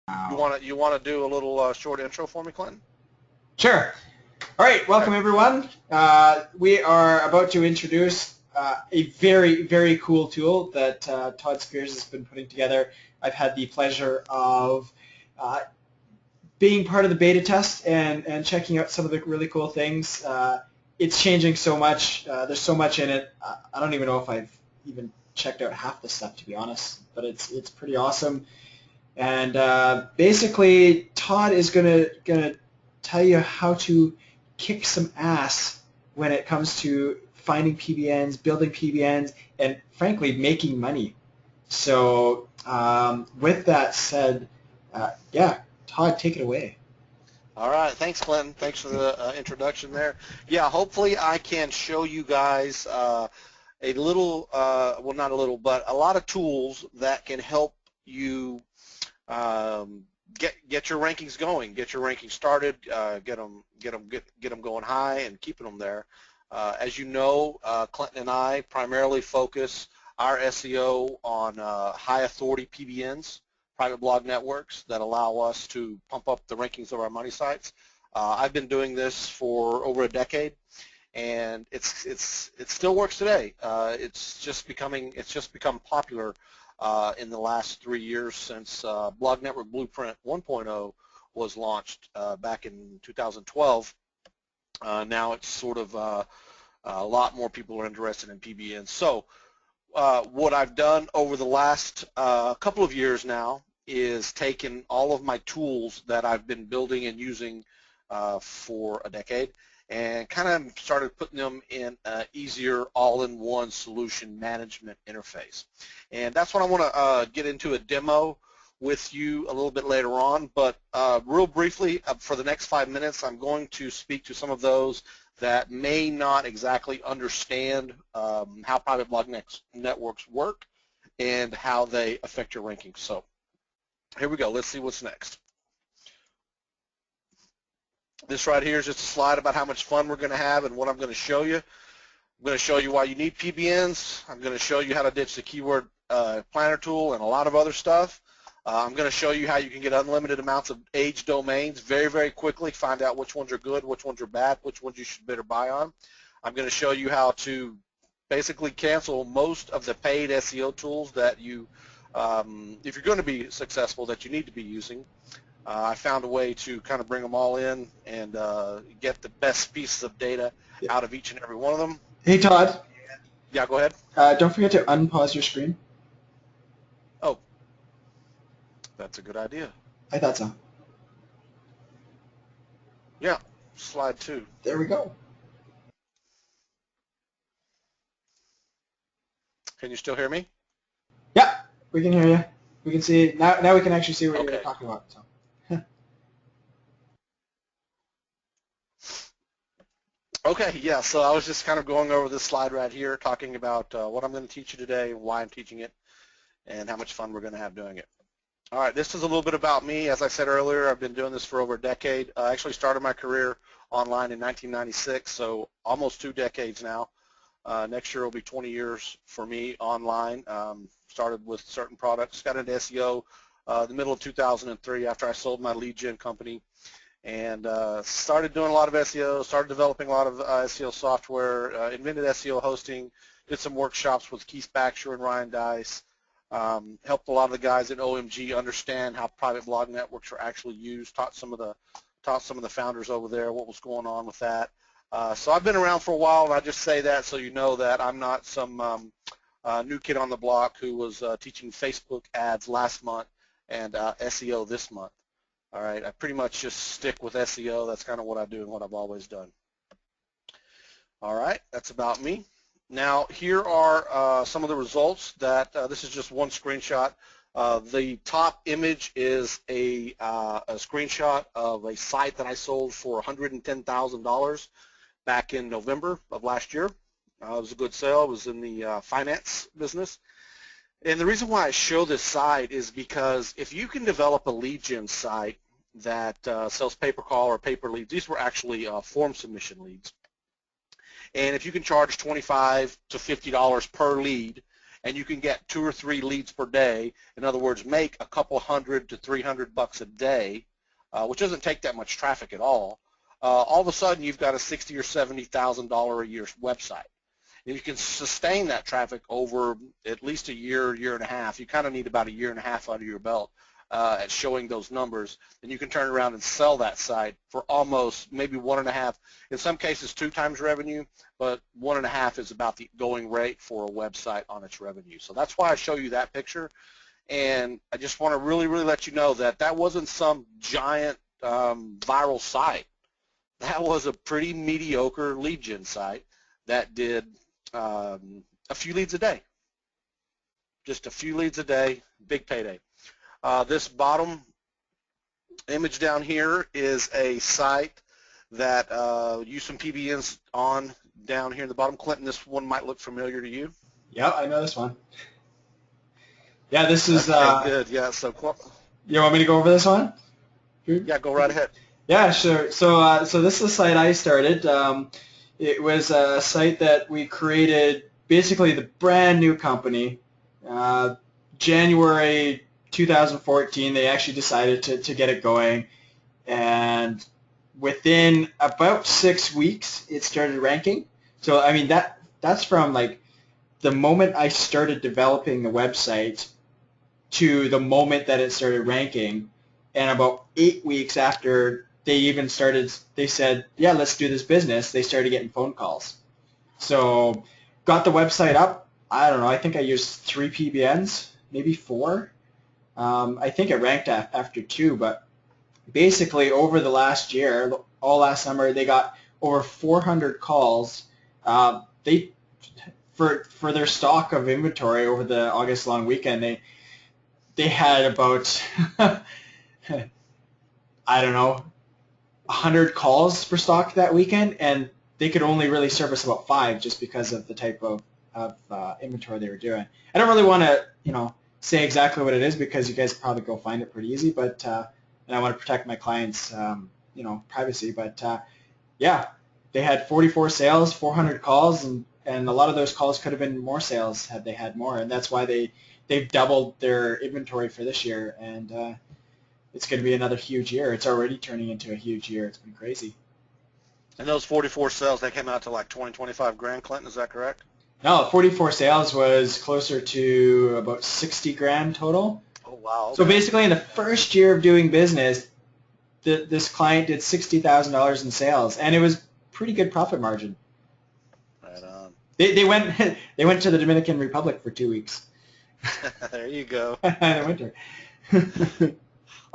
You want to do a little short intro for me, Clinton? Sure. All right, welcome everyone. We are about to introduce a very, very cool tool that Todd Spears has been putting together. I've had the pleasure of being part of the beta test and checking out some of the really cool things. It's changing so much. There's so much in it. I don't even know if I've even checked out half the stuff, to be honest, but it's pretty awesome. And basically, Todd is gonna tell you how to kick some ass when it comes to finding PBNs, building PBNs, and frankly, making money. So with that said, yeah, Todd, take it away. All right, thanks, Clinton. Thanks for the introduction there. Yeah, hopefully I can show you guys a little, well, not a little, but a lot of tools that can help you get your rankings going, get your rankings started, get them going high, and keeping them there. As you know, Clinton and I primarily focus our SEO on high authority PBNs, private blog networks that allow us to pump up the rankings of our money sites. I've been doing this for over a decade, and it still works today. It's just become popular in the last 3 years since Blog Network Blueprint 1.0 was launched back in 2012. Now it's sort of a lot more people are interested in PBNs. So what I've done over the last couple of years now is taken all of my tools that I've been building and using for a decade and kind of started putting them in an easier all-in-one solution management interface. And that's what I want to get into a demo with you a little bit later on, but real briefly, for the next 5 minutes, I'm going to speak to some of those that may not exactly understand how private blog networks work and how they affect your rankings. So here we go. Let's see what's next. This right here is just a slide about how much fun we're going to have and what I'm going to show you. I'm going to show you why you need PBNs. I'm going to show you how to ditch the keyword planner tool and a lot of other stuff. I'm going to show you how you can get unlimited amounts of age domains very, very quickly, find out which ones are good, which ones are bad, which ones you should better buy on. I'm going to show you how to basically cancel most of the paid SEO tools that you, if you're going to be successful, that you need to be using. I found a way to kind of bring them all in and get the best pieces of data out of each and every one of them. Hey, Todd. Yeah, go ahead. Don't forget to unpause your screen. Oh, that's a good idea. I thought so. Yeah, slide 2. There we go. Can you still hear me? Yeah, we can hear you. We can see now. Now we can actually see what you're talking about. So. Okay, yeah, so I was just kind of going over this slide right here, talking about what I'm going to teach you today, why I'm teaching it, and how much fun we're going to have doing it. All right, this is a little bit about me. As I said earlier, I've been doing this for over a decade. I actually started my career online in 1996, so almost 2 decades now. Next year will be 20 years for me online. Started with certain products, got into SEO the middle of 2003 after I sold my lead gen company. And started doing a lot of SEO, started developing a lot of SEO software, invented SEO hosting, did some workshops with Keith Baxter and Ryan Dice, helped a lot of the guys at OMG understand how private blog networks are actually used, taught some of the founders over there what was going on with that. So I've been around for a while, and I just say that so you know that I'm not some new kid on the block who was teaching Facebook ads last month and SEO this month. All right, I pretty much just stick with SEO. That's kind of what I do and what I've always done. All right, that's about me. Now, here are some of the results that, this is just one screenshot. The top image is a screenshot of a site that I sold for $110,000 back in November of last year. It was a good sale. It was in the finance business. And the reason why I show this site is because if you can develop a lead gen site that sells pay-per-call or pay-per-leads, these were actually form submission leads. And if you can charge $25 to $50 per lead and you can get 2 or 3 leads per day. In other words, make a couple $100 to $300 a day, which doesn't take that much traffic at all of a sudden you've got a $60,000 or $70,000 a year website. If you can sustain that traffic over at least a year, year and a half, you kind of need about a year and a half under your belt at showing those numbers, then you can turn around and sell that site for almost maybe 1.5, in some cases 2 times revenue, but 1.5 is about the going rate for a website on its revenue. So that's why I show you that picture, and I just want to really, really let you know that that wasn't some giant viral site. That was a pretty mediocre lead gen site that did a few leads a day. Just a few leads a day, big payday. This bottom image down here is a site that used some PBNs on down here in the bottom. Clinton, this one might look familiar to you. Yeah, I know this one. Yeah, this is... Okay, good. Yeah, so... You want me to go over this one? Yeah, go right ahead. Yeah, sure. So this is a site I started. It was a site that we created, basically the brand new company. January 2014, they actually decided to get it going. And within about 6 weeks, it started ranking. So, I mean, that's from, like, the moment I started developing the website to the moment that it started ranking. And about 8 weeks after they even started, they said, yeah, let's do this business, they started getting phone calls. So got the website up. I don't know, I think I used 3 PBNs, maybe 4. I think it ranked after 2, but basically over the last year, all last summer, they got over 400 calls. They for their stock of inventory over the August long weekend, they had about I don't know, 100 calls for stock that weekend, and they could only really service about 5 just because of the type of inventory they were doing. I don't really want to, say exactly what it is because you guys probably go find it pretty easy, but and I want to protect my clients' privacy. But yeah, they had 44 sales, 400 calls, and a lot of those calls could have been more sales had they had more, and that's why they've doubled their inventory for this year, and it's going to be another huge year. It's already turning into a huge year. It's been crazy. And those 44 sales, they came out to like 20, 25 grand, Clinton, is that correct? No, 44 sales was closer to about 60 grand total. Oh, wow. Okay. So basically in the first year of doing business, this client did $60,000 in sales, and it was pretty good profit margin. Right on. They went to the Dominican Republic for 2 weeks. There you go. In the winter.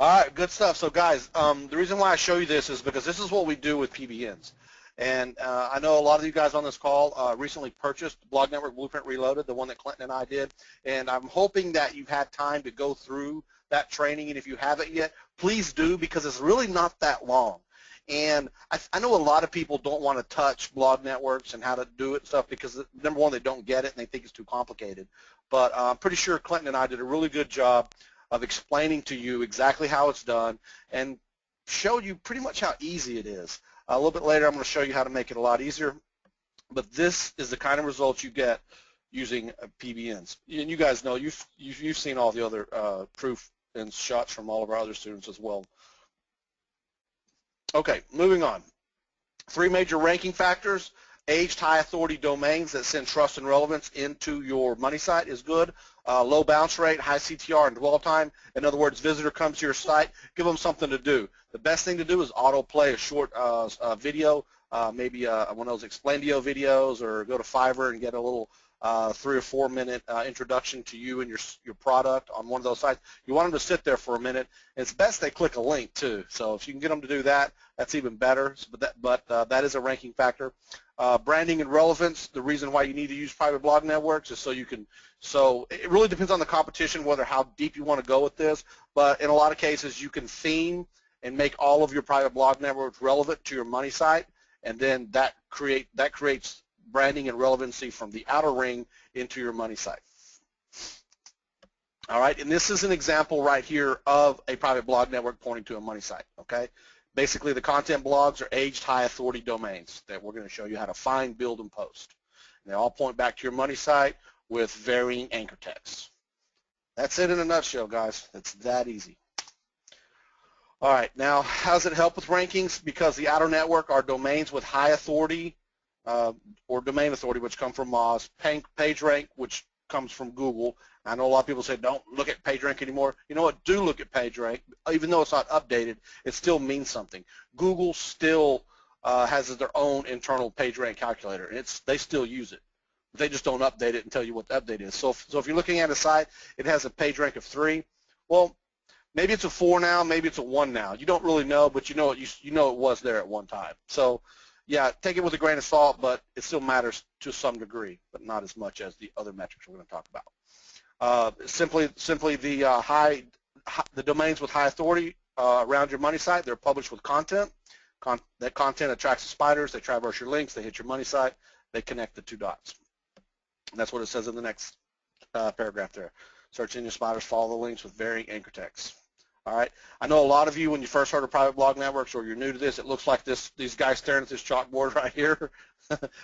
All right, good stuff. So, guys, the reason why I show you this is because this is what we do with PBNs. And I know a lot of you guys on this call recently purchased Blog Network Blueprint Reloaded, the one that Clinton and I did. And I'm hoping that you've had time to go through that training. And if you haven't yet, please do, because it's really not that long. And I know a lot of people don't want to touch blog networks and how to do it and stuff because, number one, they don't get it and they think it's too complicated. But I'm pretty sure Clinton and I did a really good job of explaining to you exactly how it's done and show you pretty much how easy it is. A little bit later I'm going to show you how to make it a lot easier, but this is the kind of results you get using PBNs. And you guys know, you've seen all the other proof and shots from all of our other students as well. Okay, moving on. 3 major ranking factors. Aged high authority domains that send trust and relevance into your money site is good. Low bounce rate, high CTR, and dwell time. In other words, visitor comes to your site, give them something to do. The best thing to do is autoplay a short video, maybe one of those Explaindio videos, or go to Fiverr and get a little 3 or 4 minute introduction to you and your product on one of those sites. You want them to sit there for a minute. It's best they click a link too. So if you can get them to do that, that's even better. But that is a ranking factor. Branding and relevance. The reason why you need to use private blog networks is so you can. So it really depends on the competition, whether how deep you want to go with this. But in a lot of cases, you can theme and make all of your private blog networks relevant to your money site, and then that creates branding and relevancy from the outer ring into your money site. All right, and this is an example right here of a private blog network pointing to a money site, okay? Basically, the content blogs are aged high authority domains that we're going to show you how to find, build, and post. And they all point back to your money site. with varying anchor text. That's it in a nutshell, guys. It's that easy. All right, now how does it help with rankings? Because the outer network are domains with high authority or domain authority, which come from Moz, PageRank, which comes from Google. I know a lot of people say don't look at PageRank anymore. You know what? Do look at PageRank. Even though it's not updated, it still means something. Google still has their own internal PageRank calculator, and they still use it. They just don't update it and tell you what the update is. So if you're looking at a site, it has a PageRank of 3. Well, maybe it's a 4 now, maybe it's a 1 now. You don't really know, but you know it was there at one time. So, yeah, take it with a grain of salt, but it still matters to some degree, but not as much as the other metrics we're going to talk about. Simply the domains with high authority around your money site, they're published with content. That content attracts the spiders. They traverse your links. They hit your money site. They connect the 2 dots. And that's what it says in the next paragraph there. Search engine spiders follow the links with varying anchor text. All right. I know a lot of you, when you first heard of private blog networks or you're new to this, it looks like these guys staring at this chalkboard right here.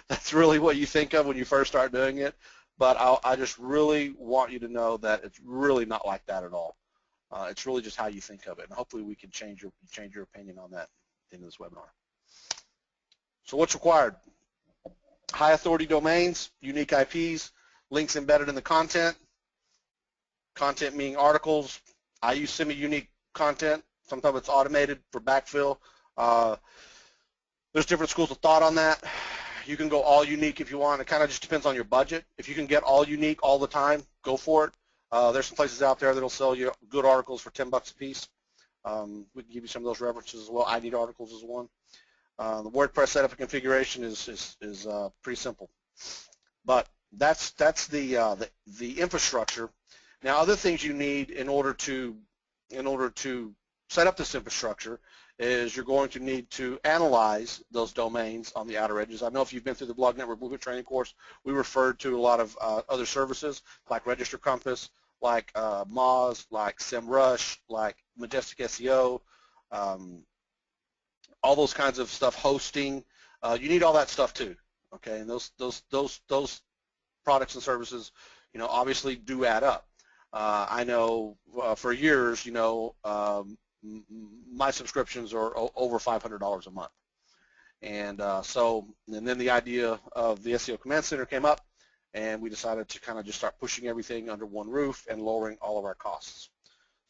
That's really what you think of when you first start doing it. But I just really want you to know that it's really not like that at all. It's really just how you think of it, and hopefully we can change your opinion on that at the end of this webinar. So what's required? High authority domains, unique IPs, links embedded in the content. Content meaning articles. I use semi-unique content. Sometimes it's automated for backfill. There's different schools of thought on that. You can go all unique if you want. It kind of just depends on your budget. If you can get all unique all the time, go for it. There's some places out there that'll sell you good articles for $10 a piece. We can give you some of those references as well. I Need Articles is one. The WordPress setup and configuration is pretty simple, but that's the infrastructure. Now, other things you need in order to set up this infrastructure is you're going to need to analyze those domains on the outer edges. I know if you've been through the Blog Network Blueprint training course, we referred to a lot of other services like Register Compass, like Moz, like SEMrush, like Majestic SEO. All those kinds of stuff, hosting, you need all that stuff too, okay? And those products and services, obviously do add up. I know for years, my subscriptions are over $500 a month, and then the idea of the SEO Command Center came up, and we decided to kind of just start pushing everything under one roof and lowering all of our costs.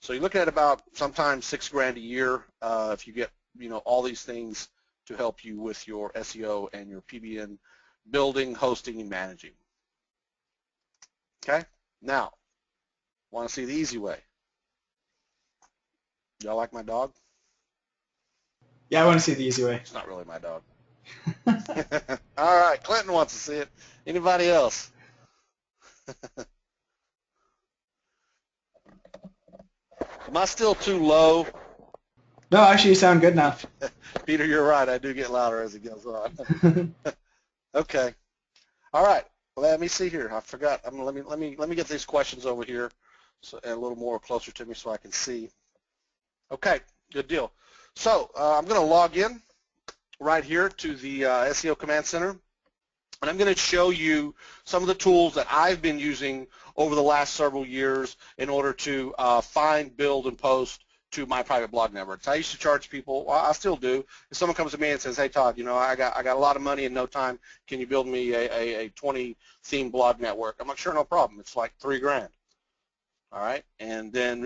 So you're looking at about sometimes $6,000 a year if you get all these things to help you with your SEO and your PBN building, hosting, and managing. Okay? Now, want to see the easy way? Y'all like my dog? Yeah, I want to see the easy way. It's not really my dog. All right, Clinton wants to see it. Anybody else? Am I still too low? No, actually, you sound good now. Peter, you're right. I do get louder as it goes on. Okay. All right. Let me see here. I forgot. Let me get these questions over here, and a little more closer to me so I can see. Okay. Good deal. So I'm going to log in right here to the SEO Command Center, and I'm going to show you some of the tools that I've been using over the last several years in order to find, build, and post to my private blog networks. I used to charge people, well, I still do. If someone comes to me and says, hey Todd, I got a lot of money in no time, can you build me a 20 theme blog network? I'm like, sure, no problem. It's like $3,000. All right, and then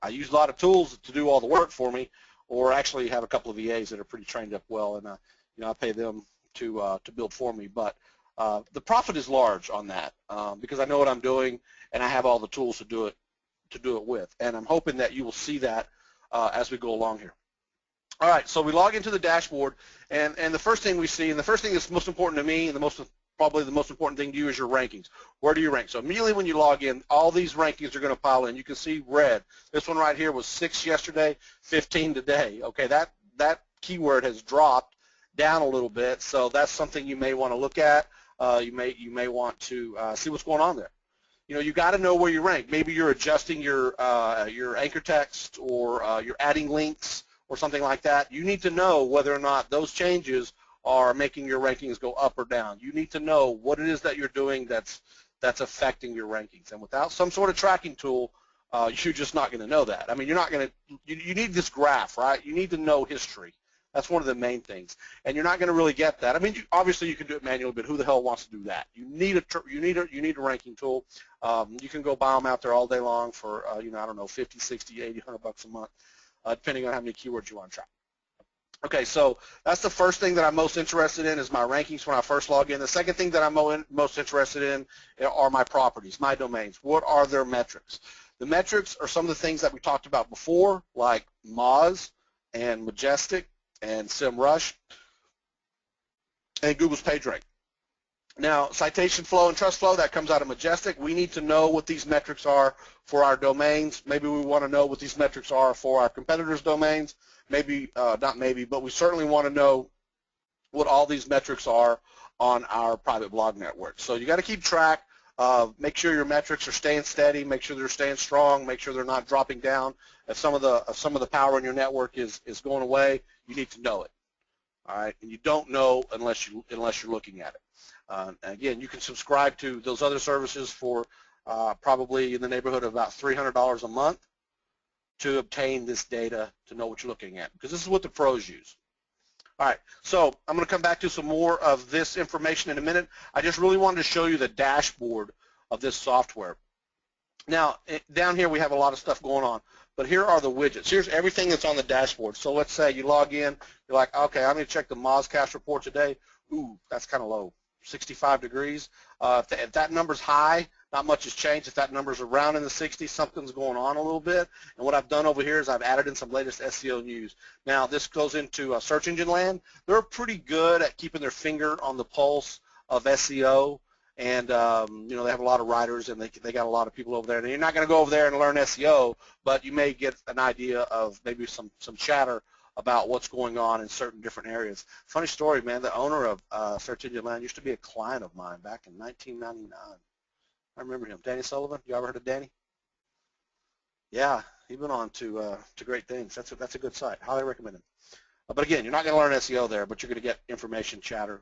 I use a lot of tools to do all the work for me, or actually have a couple of VAs that are pretty trained up well, and I pay them to build for me. But the profit is large on that because I know what I'm doing and I have all the tools to do it with, and I'm hoping that you will see that as we go along here. All right, so we log into the dashboard, and the first thing we see, and the first thing that's most important to me, and probably the most important thing to you, is your rankings. Where do you rank? So immediately when you log in, all these rankings are going to pile in. You can see red. This one right here was 6 yesterday, 15 today. Okay, that keyword has dropped down a little bit, so that's something you may want to look at. You may want to see what's going on there. You got to know where you rank. Maybe you're adjusting your anchor text, or you're adding links or something like that. You need to know whether or not those changes are making your rankings go up or down. You need to know what it is that you're doing that's that's affecting your rankings. And without some sort of tracking tool, you're just not going to know that. I mean, you're not going to, you need this graph, right? You need to know history. That's one of the main things. And you're not going to really get that. I mean, obviously you can do it manually, but who the hell wants to do that? You need a ranking tool. You can go buy them out there all day long for, you know, I don't know, 50, 60, 80, 100 bucks a month, depending on how many keywords you want to track. Okay, so that's the first thing that I'm most interested in is my rankings when I first log in. The second thing that I'm most interested in are my properties, my domains. What are their metrics? The metrics are some of the things that we talked about before, like Moz and Majestic and SEMrush and Google's PageRank. Now, citation flow and trust flow, that comes out of Majestic. We need to know what these metrics are for our domains. Maybe we want to know what these metrics are for our competitors' domains. Maybe, not maybe, but we certainly want to know what all these metrics are on our private blog network. So you got to keep track. Make sure your metrics are staying steady. Make sure they're staying strong. Make sure they're not dropping down. If some of the power in your network is going away, you need to know it. All right, and you don't know unless you're looking at it. Again, you can subscribe to those other services for probably in the neighborhood of about $300 a month to obtain this data to know what you're looking at, because this is what the pros use. All right, so I'm going to come back to some more of this information in a minute. I just really wanted to show you the dashboard of this software. Now, down here we have a lot of stuff going on, but here are the widgets. Here's everything that's on the dashboard. So let's say you log in, you're like, okay, I'm going to check the Mozcast report today. Ooh, that's kind of low, 65 degrees. If that number's high, not much has changed. If that number's around in the 60s, something's going on a little bit. And what I've done over here is I've added in some latest SEO news. Now, this goes into search engine land. They're pretty good at keeping their finger on the pulse of SEO. And, you know, they have a lot of writers, and they got a lot of people over there. And you're not going to go over there and learn SEO, but you may get an idea of maybe some chatter about what's going on in certain different areas. Funny story, man, the owner of Search Engine Land used to be a client of mine back in 1999. I remember him. Danny Sullivan. You ever heard of Danny? Yeah, he's been on to great things. That's a good site. Highly recommend him. But again, you're not going to learn SEO there, but you're going to get information, chatter,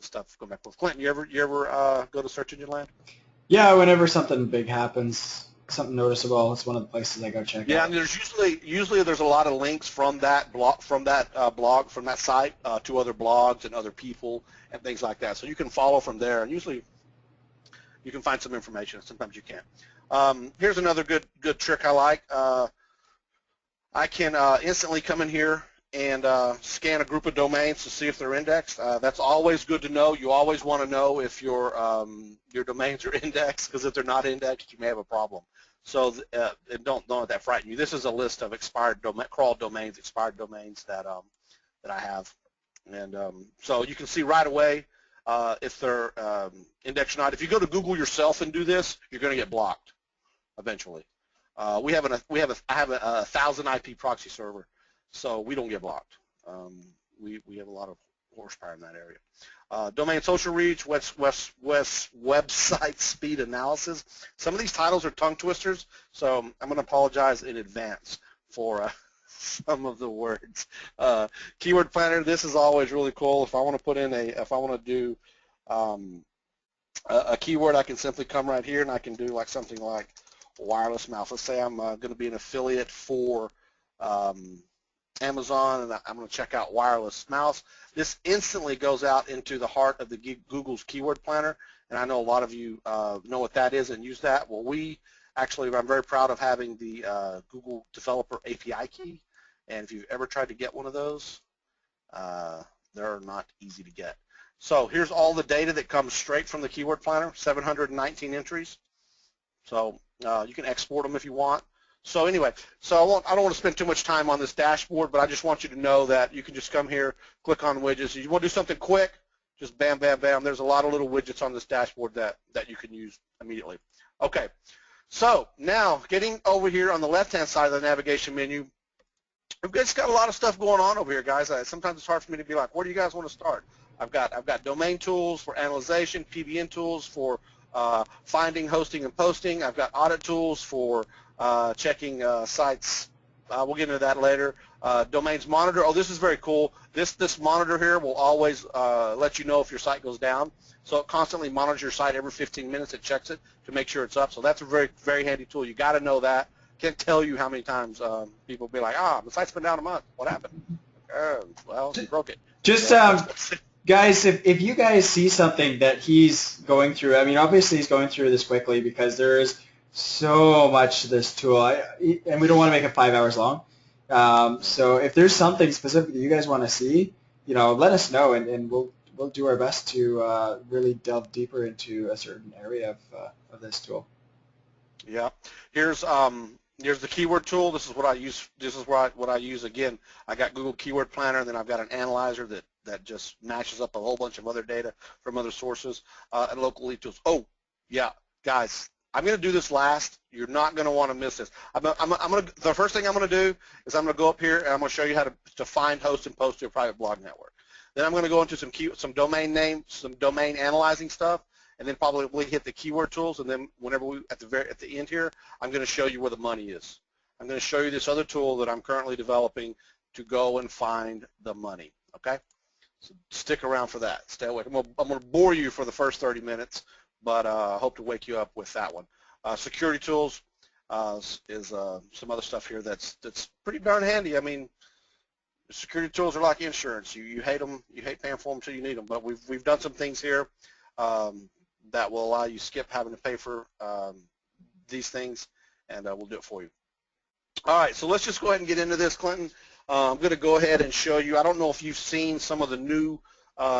stuff going back and forth. Clinton, you ever go to Search Engine Land? Yeah, whenever something big happens, something noticeable, it's one of the places I go check out. Yeah, and there's usually there's a lot of links from that blog, from that site to other blogs and other people and things like that. So you can follow from there, and usually you can find some information. Sometimes you can't. Here's another good trick I like. I can instantly come in here and scan a group of domains to see if they're indexed. That's always good to know. You always want to know if your domains are indexed, because if they're not indexed, you may have a problem. So don't let that frighten you. This is a list of expired crawled domains, expired domains that I have, and so you can see right away if they're indexed or not. If you go to Google yourself and do this, you're going to get blocked eventually. I have a 1,000 IP proxy server, so we don't get blocked. We have a lot of horsepower in that area. Domain social reach, website speed analysis. Some of these titles are tongue twisters, so I'm going to apologize in advance for some of the words. Keyword planner. This is always really cool. If I want to put in if I want to do a keyword, I can simply come right here and I can do like something like wireless mouse. Let's say I'm going to be an affiliate for Amazon, and I'm going to check out wireless mouse. This instantly goes out into the heart of the Google's keyword planner, and I know a lot of you know what that is and use that. Well, I'm very proud of having the Google Developer API key, and if you've ever tried to get one of those, they're not easy to get. So here's all the data that comes straight from the keyword planner, 719 entries. So you can export them if you want. So anyway, so I don't want to spend too much time on this dashboard, but I just want you to know that you can just come here, click on widgets. If you want to do something quick, just bam, bam, bam. There's a lot of little widgets on this dashboard that you can use immediately. Okay, so now getting over here on the left-hand side of the navigation menu, we've just got a lot of stuff going on over here, guys. Sometimes it's hard for me to be like, where do you guys want to start? I've got domain tools for analyzation, PBN tools for finding, hosting, and posting. I've got audit tools for checking sites we'll get into that later. Domains monitor. Oh, this is very cool. This monitor here will always let you know if your site goes down. So it constantly monitors your site every 15 minutes. It checks it to make sure it's up. So that's a very, very handy tool. You got to know that. Can't tell you how many times people be like, the site's been down a month. What happened? Well, you broke it. Just guys, if you guys see something that he's going through, I mean, obviously he's going through this quickly because there is so much to this tool, and we don't want to make it 5 hours long. So if there's something specific that you guys want to see, let us know, and we'll do our best to really delve deeper into a certain area of this tool. Yeah. Here's the keyword tool. This is what I use. This is what I use. Again, I got Google Keyword Planner, and then I've got an analyzer that just matches up a whole bunch of other data from other sources, and local lead tools. Oh, yeah, guys, I'm going to do this last. You're not going to want to miss this. The first thing I'm going to do is I'm going to go up here and I'm going to show you how to find, host, and post to your private blog network. Then I'm going to go into some domain name, some domain analyzing stuff, and then probably hit the keyword tools. And then whenever at the end here, I'm going to show you where the money is. I'm going to show you this other tool that I'm currently developing to go and find the money. Okay, so stick around for that. Stay awake. I'm going to bore you for the first 30 minutes, but I hope to wake you up with that one. Security tools is some other stuff here that's pretty darn handy. I mean, security tools are like insurance. You hate them. You hate paying for them until you need them. But we've done some things here that will allow you to skip having to pay for these things, and we'll do it for you. All right, so let's just go ahead and get into this, Clinton. I'm going to go ahead and show you. I don't know if you've seen some of the new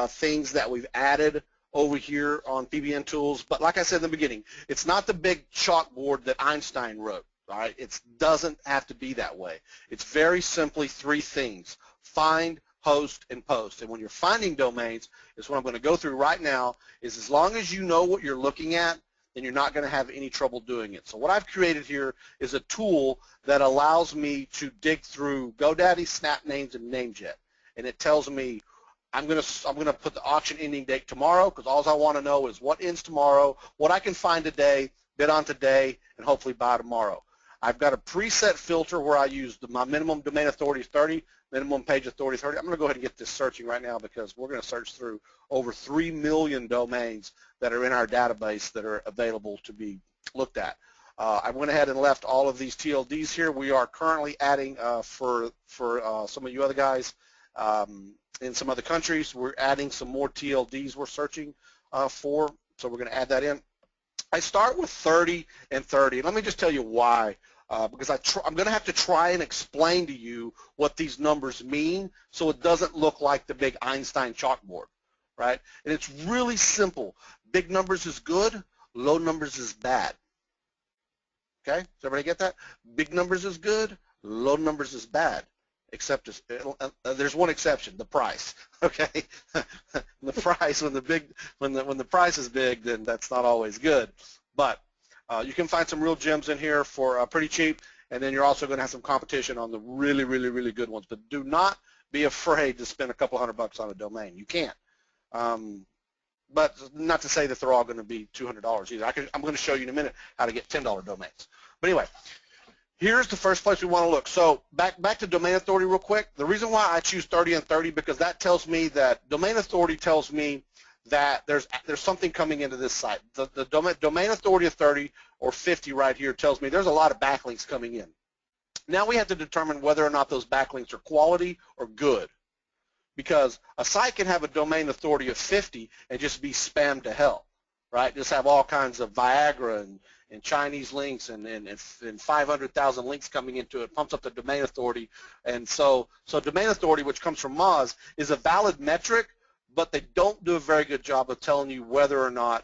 things that we've added over here on PBN tools, but like I said in the beginning, it's not the big chalkboard that Einstein wrote. All right, it doesn't have to be that way. It's very simply three things: find, host, and post. And when you're finding domains, is what I'm going to go through right now, is as long as you know what you're looking at, then you're not going to have any trouble doing it. So what I've created here is a tool that allows me to dig through GoDaddy, Snap Names, and Namejet. And it tells me I'm going to put the auction ending date tomorrow, because all I want to know is what ends tomorrow, what I can find today, bid on today, and hopefully buy tomorrow. I've got a preset filter where I use my minimum domain authority is 30, minimum page authority is 30. I'm going to go ahead and get this searching right now, because we're going to search through over 3 million domains that are in our database that are available to be looked at. I went ahead and left all of these TLDs here. We are currently adding for some of you other guys in some other countries, we're adding some more TLDs we're searching for, so we're going to add that in. I start with 30 and 30. Let me just tell you why, because I'm going to have to try and explain to you what these numbers mean so it doesn't look like the big Einstein chalkboard, right? And it's really simple. Big numbers is good, low numbers is bad. Okay, does everybody get that? Big numbers is good, low numbers is bad. Except there's one exception: the price. Okay, the price when the price is big, then that's not always good. But you can find some real gems in here for pretty cheap, and then you're also going to have some competition on the really, really, really good ones. But do not be afraid to spend a couple $100 on a domain. You can't. But not to say that they're all going to be $200 either. I'm going to show you in a minute how to get $10 domains. But anyway. Here's the first place we want to look. So back to domain authority real quick. The reason why I choose 30 and 30, because that tells me that domain authority tells me that there's something coming into this site. The domain authority of 30 or 50 right here tells me there's a lot of backlinks coming in. Now we have to determine whether or not those backlinks are quality or good, because a site can have a domain authority of 50 and just be spammed to hell, right? Just have all kinds of Viagra and Chinese links and 500,000 links coming into it, pumps up the domain authority. And so domain authority, which comes from Moz, is a valid metric, but they don't do a very good job of telling you whether or not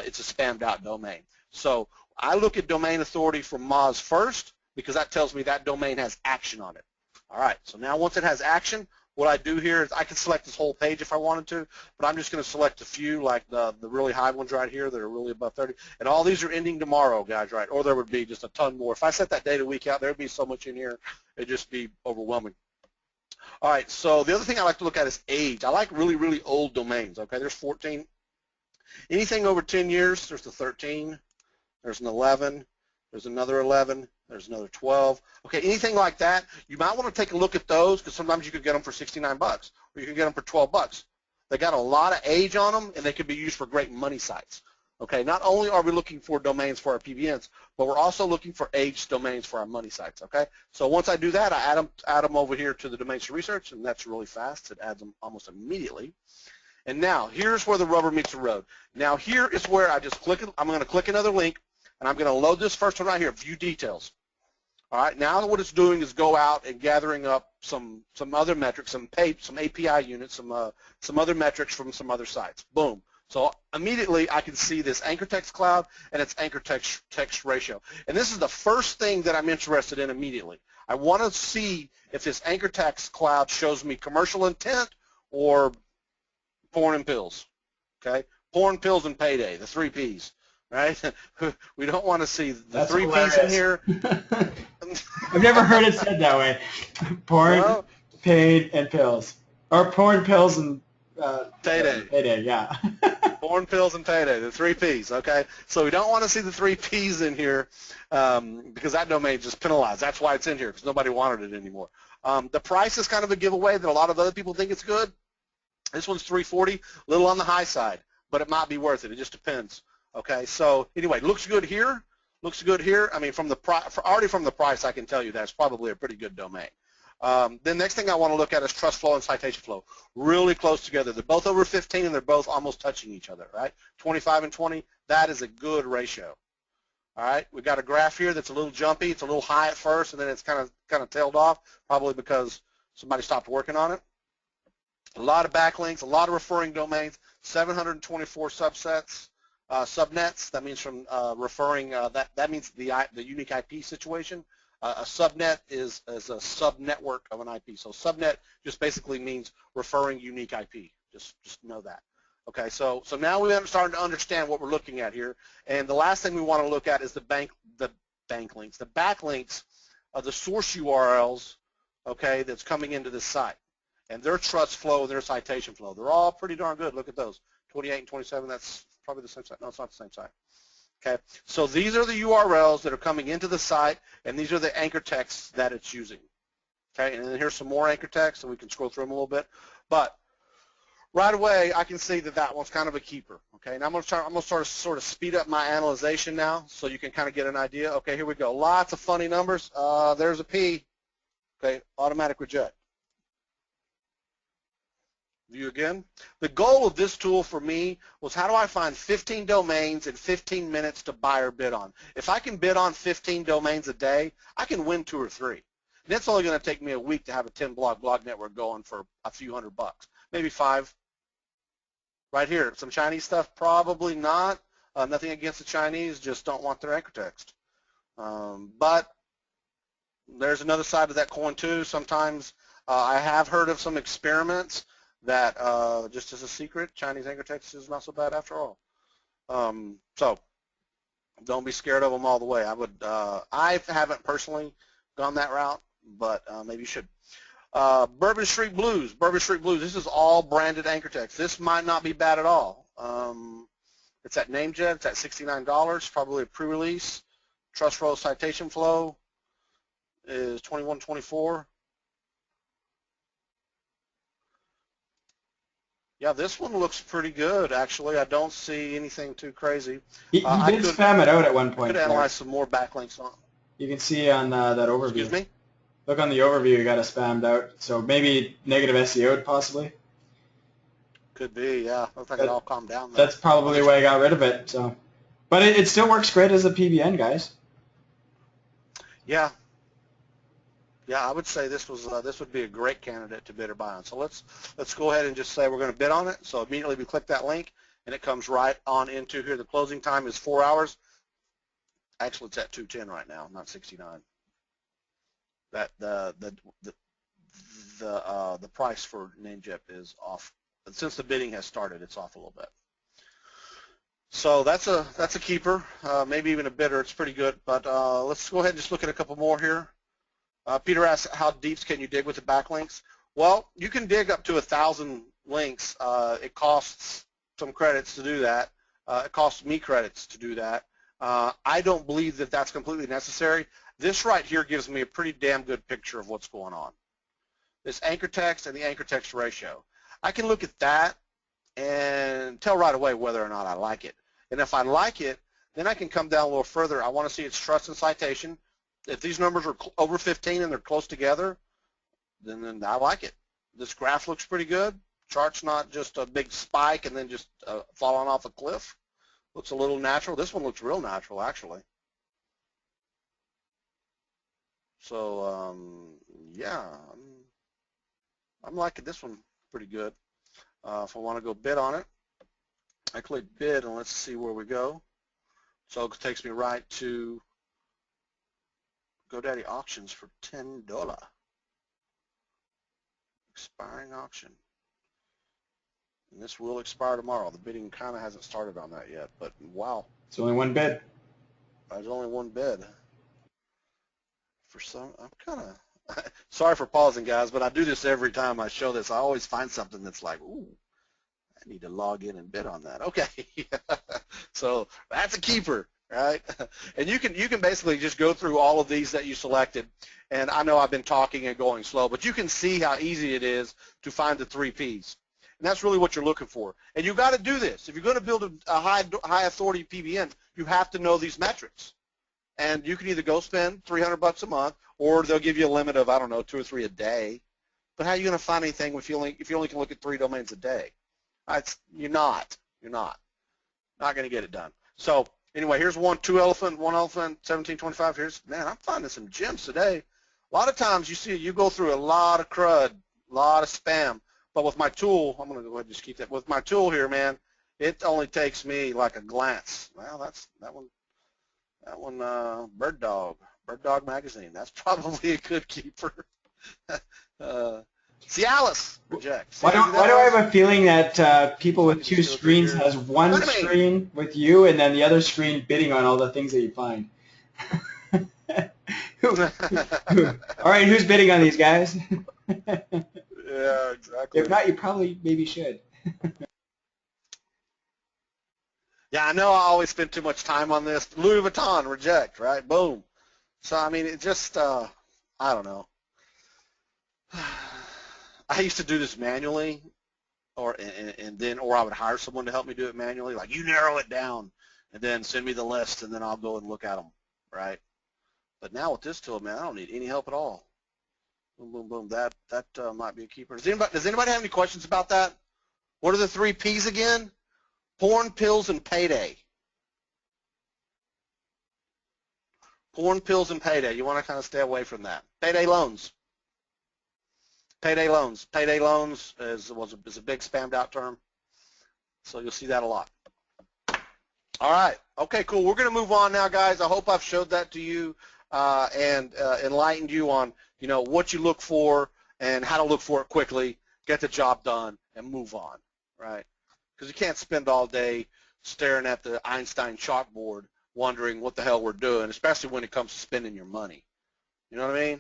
it's a spammed out domain. So I look at domain authority from Moz first, because that tells me that domain has action on it. All right, so now once it has action, what I do here is I can select this whole page if I wanted to, but I'm just going to select a few, like the really high ones right here that are really above 30. And all these are ending tomorrow, guys, right? Or there would be just a ton more. If I set that data week out, there would be so much in here, it would just be overwhelming. All right, so the other thing I like to look at is age. I like really, really old domains, okay? There's 14. Anything over 10 years, there's the 13. There's an 11. There's another 11. There's another 12. Okay, anything like that, you might want to take a look at those because sometimes you could get them for 69 bucks or you can get them for 12 bucks. They got a lot of age on them and they could be used for great money sites. Okay, not only are we looking for domains for our PBNs, but we're also looking for aged domains for our money sites, okay? So once I do that, I add them over here to the domains to research, and that's really fast. It adds them almost immediately. And now, here's where the rubber meets the road. Now, here is where I just click, I'm going to click another link, and I'm going to load this first one right here, view details. All right, now what it's doing is go out and gathering up some other metrics, some API units, some other metrics from some other sites. Boom. So immediately I can see this anchor text cloud and its anchor text ratio. And this is the first thing that I'm interested in immediately. I want to see if this anchor text cloud shows me commercial intent or porn and pills. Okay? Porn, pills, and payday, the 3 Ps. Right? We don't want to see the That's 3 hilarious. Ps in here. I've never heard it said that way. Porn, Well, paid, and pills. Or porn, pills, and payday. Payday, yeah. Porn, pills, and payday, the 3 Ps, okay? So we don't want to see the 3 Ps in here because that domain is just penalized. That's why it's in here because nobody wanted it anymore. The price is kind of a giveaway that a lot of other people think it's good. This one's $340, a little on the high side, but it might be worth it. It just depends, okay? So anyway, looks good here. Looks good here. I mean, already from the price, I can tell you that's probably a pretty good domain. The next thing I want to look at is trust flow and citation flow. Really close together. They're both over 15 and they're both almost touching each other, right? 25 and 20, that is a good ratio. All right, we've got a graph here that's a little jumpy. It's a little high at first and then it's kind of tailed off, probably because somebody stopped working on it. A lot of backlinks, a lot of referring domains, 724 subnets. That means from referring. That means the unique IP situation. A subnet is a subnetwork of an IP. So subnet just basically means referring unique IP. Just know that. Okay. So now we're starting to understand what we're looking at here. And the last thing we want to look at is the backlinks, the backlinks of the source URLs. Okay, that's coming into this site, and their trust flow and their citation flow. They're all pretty darn good. Look at those, 28 and 27. That's probably the same site. No, it's not the same site. Okay, so these are the URLs that are coming into the site, and these are the anchor texts that it's using. Okay, and then here's some more anchor text, and we can scroll through them a little bit. But right away, I can see that that one's kind of a keeper. Okay, and I'm going to sort of speed up my analyzation now, so you can kind of get an idea. Okay, here we go. Lots of funny numbers. There's a P. Okay, automatic reject. View again. The goal of this tool for me was how do I find 15 domains in 15 minutes to buy or bid on? If I can bid on 15 domains a day, I can win 2 or 3. And it's only going to take me a week to have a 10-blog network going for a few $100, maybe 5. Right here, some Chinese stuff, probably not. Nothing against the Chinese, just don't want their anchor text. But there's another side of that coin too. Sometimes I have heard of some experiments that, just as a secret, Chinese anchor text is not so bad after all. So don't be scared of them all the way. I haven't personally gone that route, but maybe you should. Bourbon Street Blues. This is all branded anchor text. This might not be bad at all. It's at NameJet. It's at $69, probably a pre-release. Trust flow, citation flow is 2124. Yeah, this one looks pretty good, actually. I don't see anything too crazy. He did spam it out at one point. I could analyze some more backlinks on. You can see on that overview. Excuse me? Look on the overview, you got it spammed out. So maybe negative SEO possibly. Could be, yeah. Looks like it all calmed down. That's probably why I got rid of it. So, but it still works great as a PBN, guys. Yeah. Yeah, I would say this would be a great candidate to bid or buy on. So let's go ahead and just say we're going to bid on it. So immediately we click that link, and it comes right on into here. The closing time is 4 hours. Actually, it's at 2:10 right now, not 69. That the price for NameJet is off. Since the bidding has started, it's off a little bit. So that's a keeper, maybe even a bidder. It's pretty good. But let's go ahead and just look at a couple more here. Peter asks, how deep can you dig with the backlinks? Well, you can dig up to 1,000 links. It costs some credits to do that. It costs me credits to do that. I don't believe that that's completely necessary. This right here gives me a pretty damn good picture of what's going on. This anchor text and the anchor text ratio. I can look at that and tell right away whether or not I like it. And if I like it, then I can come down a little further. I want to see its trust and citation. If these numbers are over 15 and they're close together, then I like it. This graph looks pretty good. Chart's not just a big spike and then just falling off a cliff. Looks a little natural. This one looks real natural, actually. So, yeah, I'm liking this one pretty good. If I want to go bid on it, I click bid, and let's see where we go. So it takes me right to GoDaddy auctions for $10. Expiring auction. And this will expire tomorrow. The bidding kind of hasn't started on that yet, but wow. It's only one bid. There's only one bid. For some, I'm kind of, sorry for pausing, guys, but I do this every time I show this. I always find something that's like, ooh, I need to log in and bid on that. Okay. So that's a keeper, right? And you can basically just go through all of these that you selected. And I know I've been talking and going slow, but you can see how easy it is to find the 3 Ps. And that's really what you're looking for. And you got to do this. If you're going to build a high authority PBN, you have to know these metrics. And you can either go spend $300 a month, or they'll give you a limit of, I don't know, 2 or 3 a day. But how are you going to find anything if you only can look at 3 domains a day? You're not going to get it done. So anyway, here's 1 elephant, 1725. Here's, man, I'm finding some gems today. A lot of times you go through a lot of crud, a lot of spam. But with my tool, I'm going to go ahead and just keep that. With my tool here, man, it only takes me like a glance. Well, that one, Bird Dog Magazine. That's probably a good keeper. Cialis rejects. Why do I have a feeling that people with 2 screens has one screen with you and then the other screen bidding on all the things that you find? All right, who's bidding on these guys? Yeah, exactly. If not, you probably maybe should. Yeah, I know I always spend too much time on this. Louis Vuitton, reject, right? Boom. So, I mean, it just, I don't know. I used to do this manually, or I would hire someone to help me do it manually. Like, you narrow it down, and then send me the list, and then I'll go and look at them, right? But now with this tool, man, I don't need any help at all. Boom, boom, boom. That might be a keeper. Does anybody have any questions about that? What are the 3 Ps again? Porn, pills, and payday. Porn, pills, and payday. You want to kind of stay away from that. Payday loans. Payday loans. Payday loans is a big spammed out term. So you'll see that a lot. All right. Okay, cool. We're going to move on now, guys. I hope I've showed that to you and enlightened you on, what you look for and how to look for it quickly, get the job done, and move on, right? Because you can't spend all day staring at the Einstein chalkboard wondering what the hell we're doing, especially when it comes to spending your money. You know what I mean?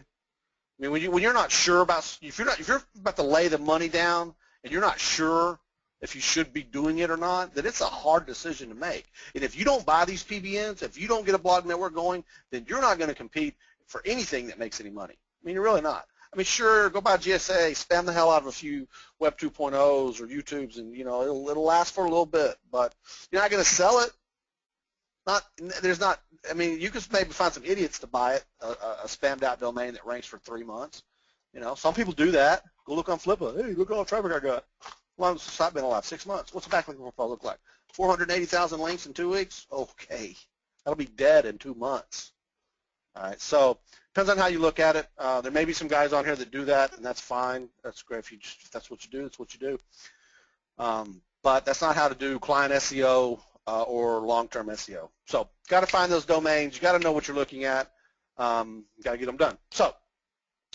I mean, when you're not sure about, if you're about to lay the money down and you're not sure if you should be doing it or not, then it's a hard decision to make. And if you don't buy these PBNs, if you don't get a blog network going, then you're not going to compete for anything that makes any money. I mean, you're really not. I mean, sure, go buy GSA, spam the hell out of a few Web 2.0s or YouTubes, and it'll last for a little bit, but you're not going to sell it. I mean, you could maybe find some idiots to buy it, a spammed out domain that ranks for 3 months. Some people do that. Go look on Flippa. Hey, look at all the traffic I got. How long has the site been alive? 6 months. What's the backlink profile look like? 480,000 links in 2 weeks? Okay. That'll be dead in 2 months. All right, so depends on how you look at it. There may be some guys on here that do that, and that's fine. That's great. If that's what you do, that's what you do. But that's not how to do client SEO or long-term SEO. So got to find those domains. You got to know what you're looking at. Got to get them done. So,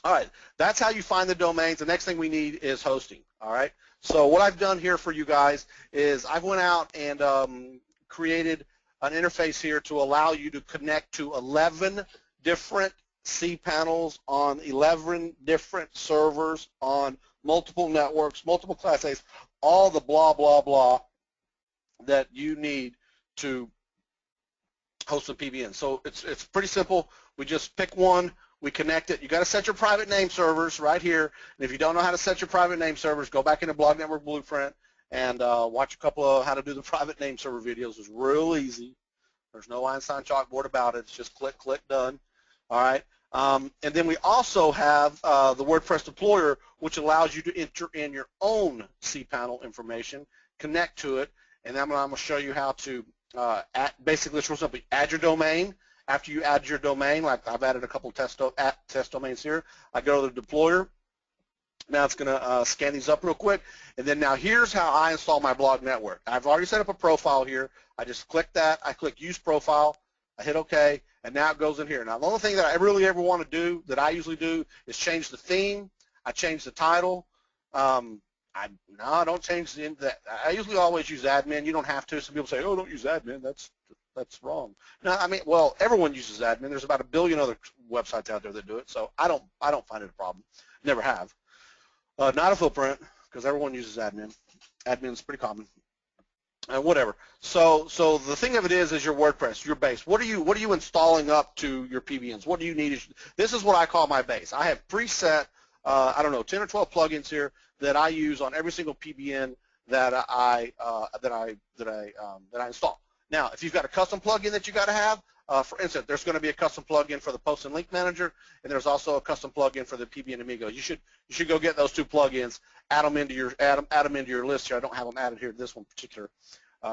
all right, that's how you find the domains. The next thing we need is hosting. All right. So what I've done here for you guys is I've went out and created an interface here to allow you to connect to 11 different cPanels on 11 different servers on multiple networks, multiple Class A's, all the blah, blah, blah that you need to host a PBN. So it's pretty simple. We just pick one, we connect it. You got to set your private name servers right here. And if you don't know how to set your private name servers, go back into Blog Network Blueprint and watch a couple of how to do the private name server videos. It's real easy. There's no Einstein chalkboard about it. It's just click, click, done. All right. And then we also have the WordPress deployer, which allows you to enter in your own cPanel information, connect to it, and then I'm going to show you how to basically, it's real simple. Add your domain. After you add your domain, like I've added a couple of test domains here, I go to the deployer. Now it's going to scan these up real quick, and then now here's how I install my blog network. I've already set up a profile here. I just click that. I click Use Profile. I hit OK, and now it goes in here. Now the only thing that I really ever want to do, that I usually do, is change the theme. I change the title. I don't change the. I usually always use admin. You don't have to. Some people say, "Oh, don't use admin." That's wrong. No, I mean, well, everyone uses admin. There's about 1 billion other websites out there that do it, so I don't find it a problem. Never have. Not a footprint, because everyone uses admin. Admin's pretty common. Whatever. So the thing of it is your WordPress, your base. What are you installing up to your PBNs? What do you need? This is what I call my base. I have preset, I don't know, 10 or 12 plugins here that I use on every single PBN that I install. Now, if you've got a custom plugin that you got to have, for instance, there's going to be a custom plugin for the Post and Link Manager, and there's also a custom plugin for the PBN Amigo. You should go get those two plugins, add them into your list here. I don't have them added here to this one particular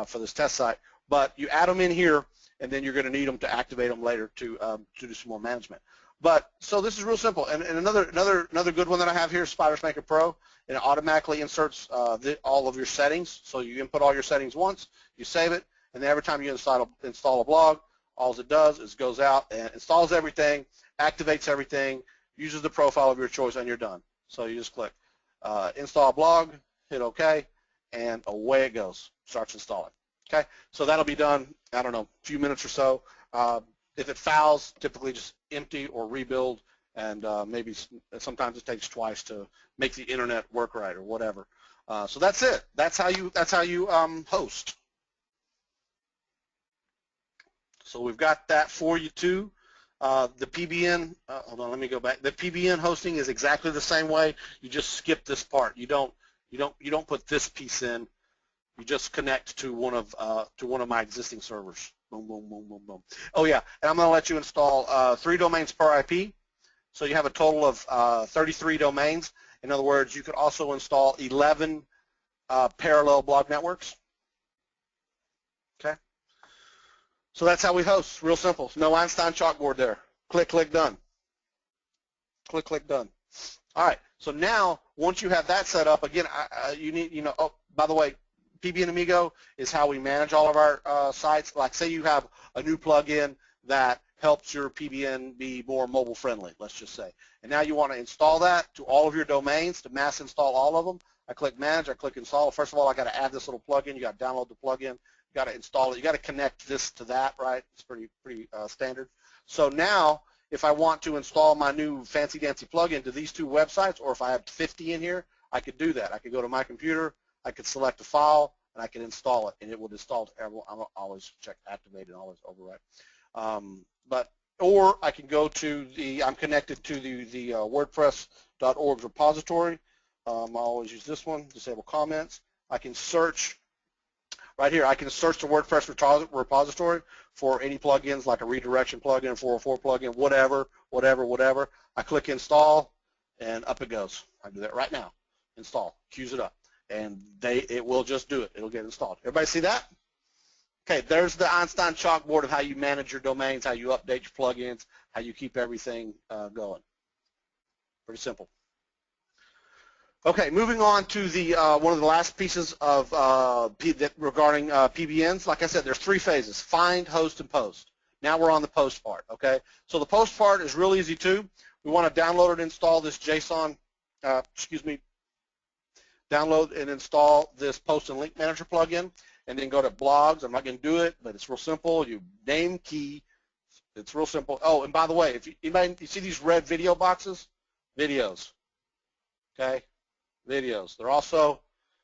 for this test site, but you add them in here, and then you're going to need them to activate them later to do some more management. But so this is real simple. And another good one that I have here is Spiders Maker Pro, and it automatically inserts all of your settings. So you input all your settings once, you save it, and then every time you install a blog, all it does is goes out and installs everything, activates everything, uses the profile of your choice, and you're done. So you just click install blog, hit OK, and away it goes. Starts installing. Okay, so that'll be done, I don't know, a few minutes or so. If it fouls, typically just empty or rebuild, and maybe sometimes it takes twice to make the internet work right or whatever. So that's it. That's how you host. So we've got that for you too. The PBN, hold on, let me go back. The PBN hosting is exactly the same way. You just skip this part. You don't put this piece in. You just connect to one of my existing servers. Boom, boom, boom, boom, boom. Oh yeah, and I'm going to let you install 3 domains per IP. So you have a total of 33 domains. In other words, you could also install 11 parallel blog networks. Okay. So that's how we host. Real simple. No Einstein chalkboard there. Click, click, done. Click, click, done. All right. So now, once you have that set up, again, you need, oh, by the way, PBN Amigo is how we manage all of our sites. Like, say you have a new plugin that helps your PBN be more mobile friendly, let's just say. And now you want to install that to all of your domains, to mass install all of them. I click manage, I click install. First of all, I got to add this little plugin. You got to download the plugin. You got to install it. You got to connect this to that, right? It's pretty standard. So now, if I want to install my new fancy dancy plugin to these 2 websites, or if I have 50 in here, I could do that. I could go to my computer, I could select a file, and I can install it, and it will install to everyone. I'm always check activate and always overwrite. Or I can go to I'm connected to the WordPress.org repository. I always use this one, disable comments. I can search right here. I can search the WordPress repository for any plugins, like a redirection plugin, 404 plugin, whatever. I click install, and up it goes. I do that right now. Install, queues it up, and it will just do it. It'll get installed. Everybody see that? Okay, there's the Einstein chalkboard of how you manage your domains, how you update your plugins, how you keep everything going. Pretty simple. Okay, moving on to the one of the last pieces of regarding PBNs. Like I said, there's 3 phases: find, host, and post. Now we're on the post part. Okay, so the post part is real easy too. We want to download and install this JSON. Download and install this Post and Link Manager plugin, and then go to blogs. I'm not going to do it, but it's real simple. You name key. It's real simple. Oh, and by the way, if you see these red video boxes, videos. Okay, videos. They're also,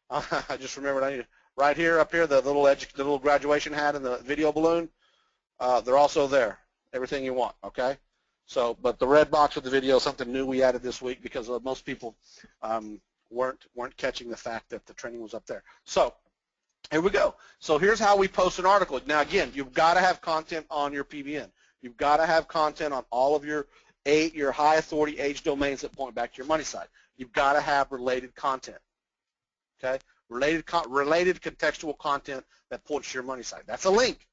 I just remembered, right here, up here, the little graduation hat and the video balloon. They're also there. Everything you want. Okay. So, but the red box with the video is something new we added this week because most people weren't catching the fact that the training was up there. So here we go. So here's how we post an article. Now again, you've got to have content on your PBN. You've got to have content on all of your high authority age domains that point back to your money site. You've got to have related content. Okay, related contextual content that points to your money site. That's a link,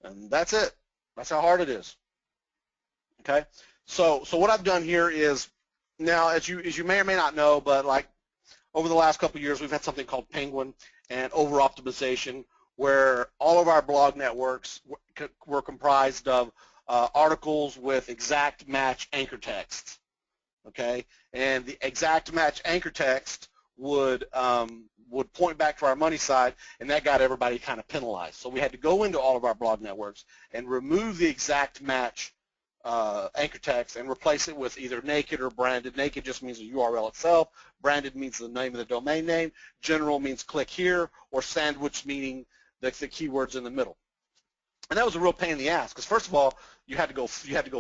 and that's it. That's how hard it is. Okay, so what I've done here is now, as you may or may not know, but like over the last couple of years, we've had something called Penguin and over-optimization, where all of our blog networks were comprised of articles with exact match anchor texts. Okay, and the exact match anchor text would point back to our money site, and that got everybody kind of penalized. So we had to go into all of our blog networks and remove the exact match anchor text and replace it with either naked or branded. Naked just means the URL itself. Branded means the name of the domain name. General means click here, or sandwich meaning the keywords in the middle. And that was a real pain in the ass because first of all, you had to go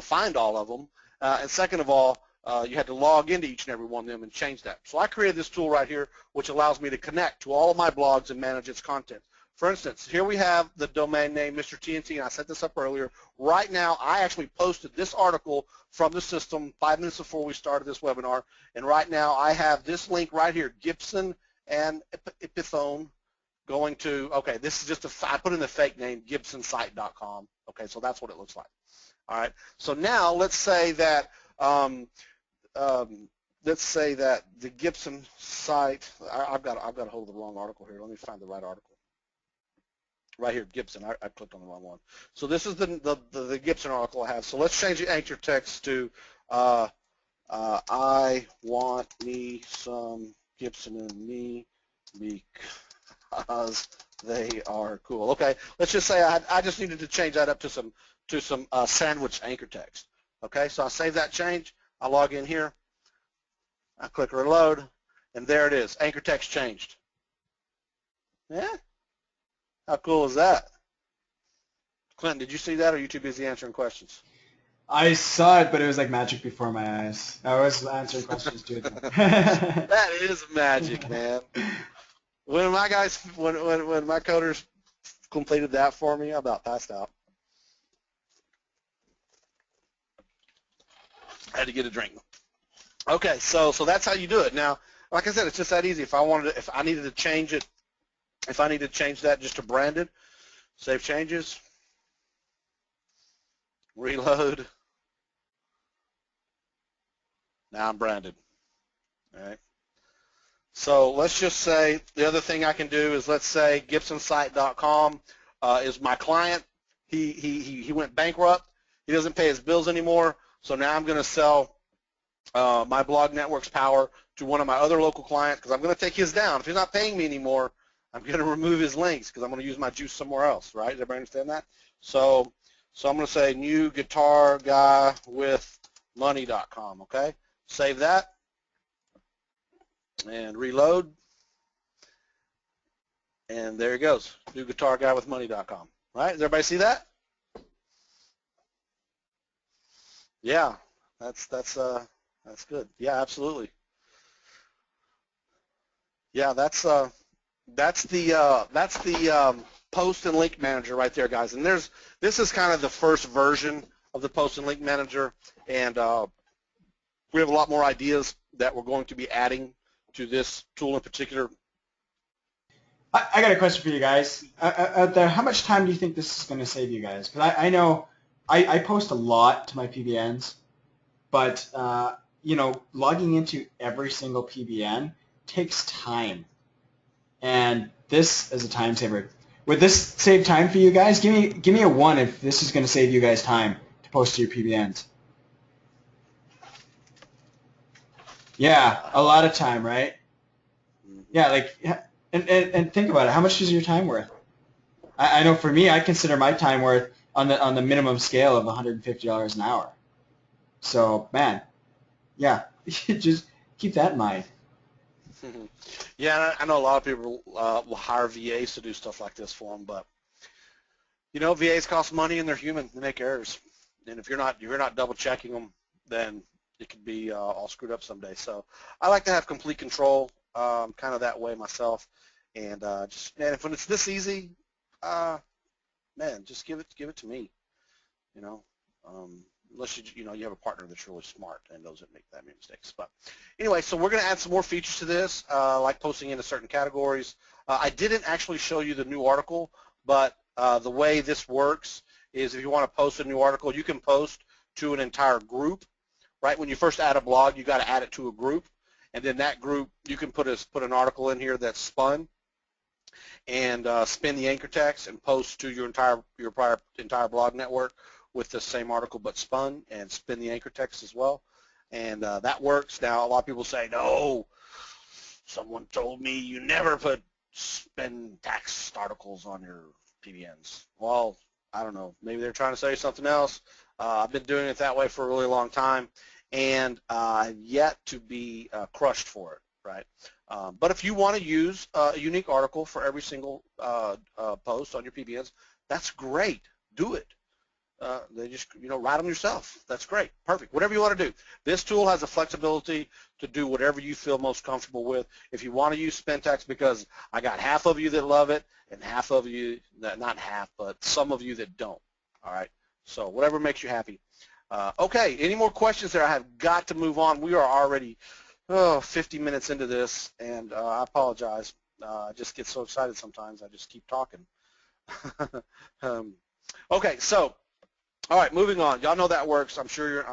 find all of them, and second of all, you had to log into each and every one of them and change that. So I created this tool right here, which allows me to connect to all of my blogs and manage its content. For instance, here we have the domain name Mr. TNT, and I set this up earlier. Right now, I actually posted this article from the system 5 minutes before we started this webinar, and right now I have this link right here, Gibson and Epithone, going to, okay, this is just I put in the fake name, gibsonsite.com. Okay, so that's what it looks like. All right, so now let's say that the Gibson site, I've got a hold of the wrong article here. Let me find the right article. Right here, Gibson. I clicked on the wrong one. So this is the Gibson article I have. So let's change the anchor text to I want me some Gibson and me because they are cool. Okay, let's just say I just needed to change that up to some sandwich anchor text. Okay, so I save that change. I log in here. I click reload, and there it is. Anchor text changed. Yeah. How cool is that? Clinton, did you see that, or are you too busy answering questions? I saw it, but it was like magic before my eyes. I was answering questions too. That is magic, man. When my guys, when my coders completed that for me, I about passed out. I had to get a drink. Okay, so that's how you do it. Now, like I said, it's just that easy. If I needed to change it. If I need to change that just to branded, save changes, reload. Now I'm branded. All right. So let's just say the other thing I can do is, let's say gibsonsite.com is my client. He went bankrupt. He doesn't pay his bills anymore. So now I'm going to sell my blog network's power to one of my other local clients because I'm going to take his down. If he's not paying me anymore, I'm going to remove his links because I'm going to use my juice somewhere else, right? Does everybody understand that? So I'm going to say new guitar guy with money.com, okay? Save that and reload. And there it goes, new guitar guy with money.com, right? Does everybody see that? Yeah, that's good. Yeah, absolutely. Yeah, that's the post and link manager right there, guys. And this is kind of the first version of the post and link manager, and we have a lot more ideas that we're going to be adding to this tool in particular. I got a question for you guys. Out there, how much time do you think this is going to save you guys? Because I know I post a lot to my PBNs, but logging into every single PBN takes time. And this is a time saver. Would this save time for you guys? Give me a 1 if this is going to save you guys time to post to your PBNs. Yeah, a lot of time, right? Yeah, like, and think about it. How much is your time worth? I know for me, I consider my time worth on the minimum scale of $150 an hour. So, man, yeah, just keep that in mind. Yeah, I know a lot of people will hire VAs to do stuff like this for them, but VAs cost money and they're human. They make errors, and if you're not double checking them, then it could be all screwed up someday. So I like to have complete control, kind of that way myself. And just, man, if when it's this easy, man, just give it to me. You know, unless you have a partner that's really smart and doesn't make that many mistakes. But anyway, so we're going to add some more features to this, like posting into certain categories. I didn't actually show you the new article, but the way this works is if you want to post a new article, you can post to an entire group. Right? When you first add a blog, you got to add it to a group, and then that group you can put an article in here that's spun, and spin the anchor text and post to your entire blog network with the same article but spun, and spin the anchor text as well, and that works. Now a lot of people say, no, someone told me you never put spin text articles on your PBNs. Well, I don't know. Maybe they're trying to say something else. I've been doing it that way for a really long time, and I've yet to be crushed for it, right? But if you want to use a unique article for every single post on your PBNs, that's great. Do it. They just, write them yourself. That's great. Perfect. Whatever you want to do. This tool has the flexibility to do whatever you feel most comfortable with. If you want to use spin text, because I got half of you that love it and half of you, not half, but some of you that don't. All right. So whatever makes you happy. Okay, any more questions there? I have got to move on. We are already 50 minutes into this, and I apologize. I just get so excited sometimes. I just keep talking. Okay, so all right, moving on. Y'all know that works. I'm sure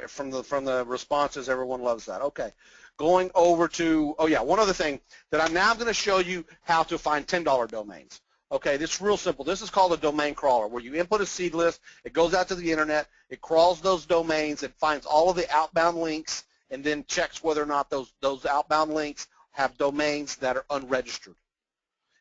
from the responses, everyone loves that. Okay, going over to one other thing that I'm now going to show you how to find $10 domains. Okay, this is real simple. This is called a domain crawler, where you input a seed list, it goes out to the internet, it crawls those domains, it finds all of the outbound links, and then checks whether or not those outbound links have domains that are unregistered.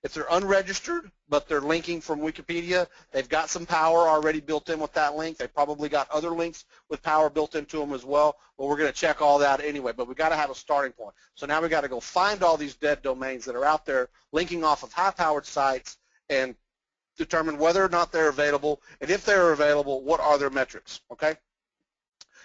If they're unregistered, but they're linking from Wikipedia, they've got some power already built in with that link. They've probably got other links with power built into them as well, but we're going to check all that anyway. But we've got to have a starting point. So now we've got to go find all these dead domains that are out there linking off of high-powered sites and determine whether or not they're available, and if they're available, what are their metrics, okay?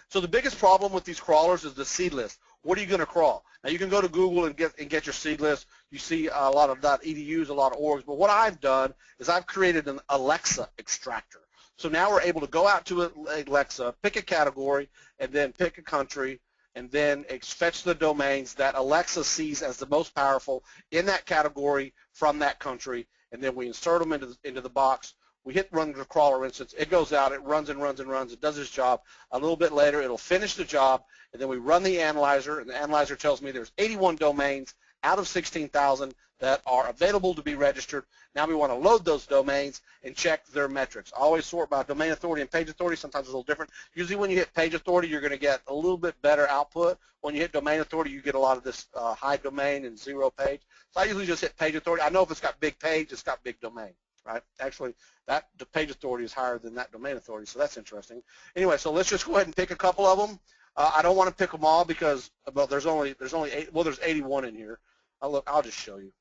So the biggest problem with these crawlers is the seed list. What are you going to crawl? Now you can go to Google and get your seed list. You see a lot of .edus, a lot of orgs, but what I've done is I've created an Alexa extractor. So now we're able to go out to Alexa, pick a category, and then pick a country, and then fetch the domains that Alexa sees as the most powerful in that category from that country, and then we insert them into the box. We hit run the crawler instance. It goes out. It runs and runs and runs. It does its job. A little bit later, it'll finish the job, and then we run the analyzer, and the analyzer tells me there's 81 domains out of 16,000 that are available to be registered. Now we want to load those domains and check their metrics. I always sort by domain authority and page authority. Sometimes it's a little different. Usually when you hit page authority, you're going to get a little bit better output. When you hit domain authority, you get a lot of this high domain and zero page. So I usually just hit page authority. I know if it's got big page, it's got big domain. Right? Actually, the page authority is higher than that domain authority, so that's interesting. Anyway, so let's just go ahead and pick a couple of them. I don't want to pick them all because there's only 8. Well, there's 81 in here. I'll just show you.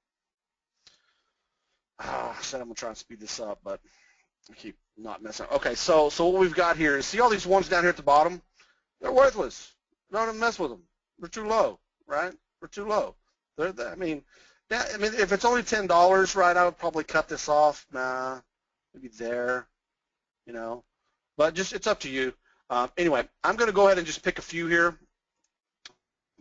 I said I'm gonna try and speed this up, but I keep not messing up. Okay, so what we've got here is, see all these ones down here at the bottom? They're worthless. Don't even mess with them. They're too low, right? They're too low. I mean, if it's only $10, right, I would probably cut this off. Nah, maybe there, But just, it's up to you. Anyway, I'm going to go ahead and just pick a few here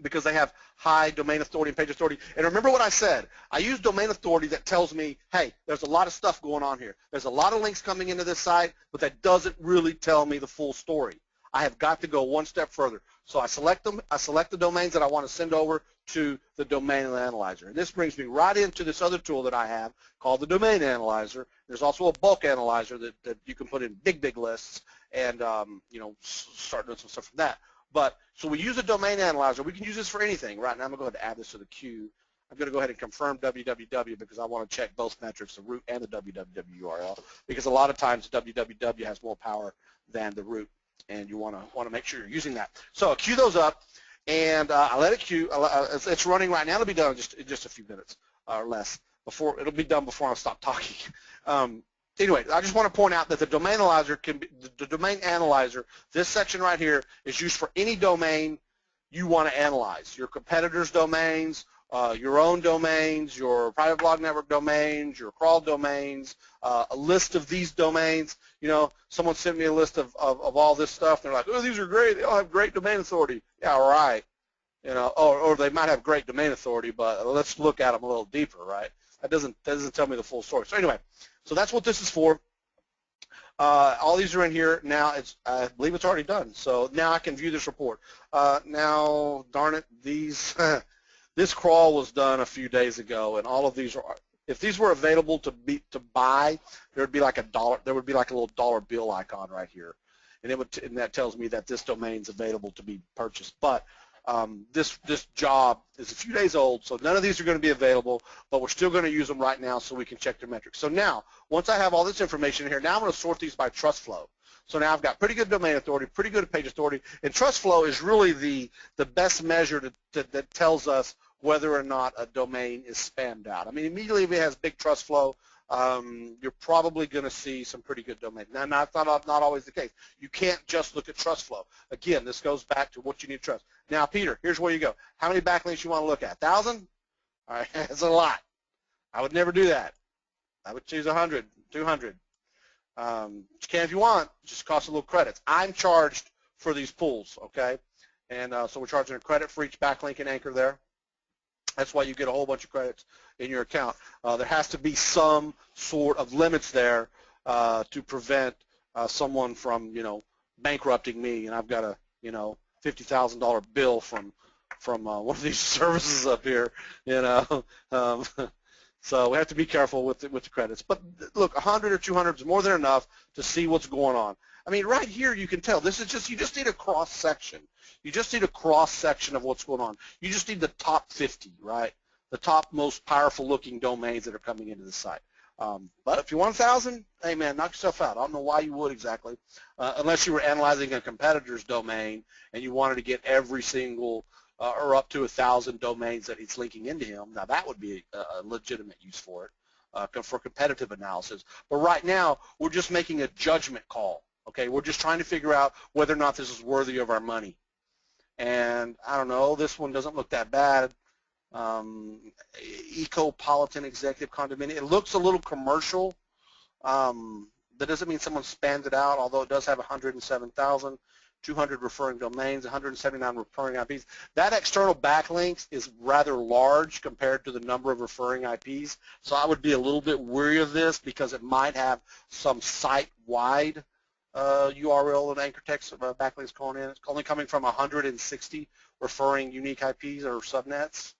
because they have high domain authority and page authority. And remember what I said. I use domain authority that tells me, hey, there's a lot of stuff going on here. There's a lot of links coming into this site, but that doesn't really tell me the full story. I have got to go one step further. So I select them. I select the domains that I want to send over to the domain analyzer. And this brings me right into this other tool that I have called the domain analyzer. There's also a bulk analyzer that you can put in big lists and start doing some stuff from that. But so we use a domain analyzer. We can use this for anything. Right now I'm going to go ahead and add this to the queue. I'm going to go ahead and confirm www because I want to check both metrics, the root and the www URL, because a lot of times www has more power than the root, and you want to make sure you're using that. So I'll queue those up, and I let it queue. It's running right now. It'll be done in just a few minutes or less. It'll be done before I stop talking. anyway, I just want to point out that the domain analyzer can be, the domain analyzer, this section right here is used for any domain you want to analyze. Your competitors' domains, your own domains, your private blog network domains, your crawl domains, a list of these domains. You know, someone sent me a list of all this stuff. They're like, oh, these are great. They all have great domain authority. Yeah, right. You know, or they might have great domain authority, but let's look at them a little deeper, right? That doesn't tell me the full story. So anyway, so that's what this is for. All these are in here now. I believe it's already done. So now I can view this report. Now, darn it, these this crawl was done a few days ago, and all of these are. If these were available to buy, there would be like a dollar. There would be like a little dollar bill icon right here, and and that tells me that this domain is available to be purchased. But this job is a few days old, so none of these are going to be available, but we're still going to use them right now so we can check their metrics. So now, once I have all this information here, now I'm going to sort these by trust flow. So now I've got pretty good domain authority, pretty good page authority, and trust flow is really the best measure that tells us whether or not a domain is spammed out. I mean, immediately if it has big trust flow, you're probably going to see some pretty good domains. Now, that's not always the case. You can't just look at trust flow. Again, this goes back to what you need to trust. Now, Peter, here's where you go. How many backlinks you want to look at? 1,000? All right, that's a lot. I would never do that. I would choose 100, 200. You can if you want. It just costs a little credits. I'm charged for these pools, okay? And so we're charging a credit for each backlink and anchor there. That's why you get a whole bunch of credits in your account. There has to be some sort of limits there to prevent someone from, you know, bankrupting me, and I've got a, you know, $50,000 bill from one of these services up here, you know. So we have to be careful with the credits. But look, 100 or 200 is more than enough to see what's going on. I mean, right here you can tell. This is just, you just need a cross section. You just need a cross section of what's going on. You just need the top 50, right? The top most powerful looking domains that are coming into the site. But if you want 1,000, hey man, knock yourself out. I don't know why you would exactly, unless you were analyzing a competitor's domain and you wanted to get every single or up to 1,000 domains that he's linking into him. Now that would be a legitimate use for it, for competitive analysis. But right now, we're just making a judgment call. Okay, we're just trying to figure out whether or not this is worthy of our money. And I don't know, this one doesn't look that bad. Ecopolitan Executive Condominium. It looks a little commercial. That doesn't mean someone spammed it out, although it does have 107,200 referring domains, 179 referring IPs. That external backlinks is rather large compared to the number of referring IPs. So I would be a little bit wary of this because it might have some site-wide URL and anchor text backlinks going in. It's only coming from 160 referring unique IPs or subnets.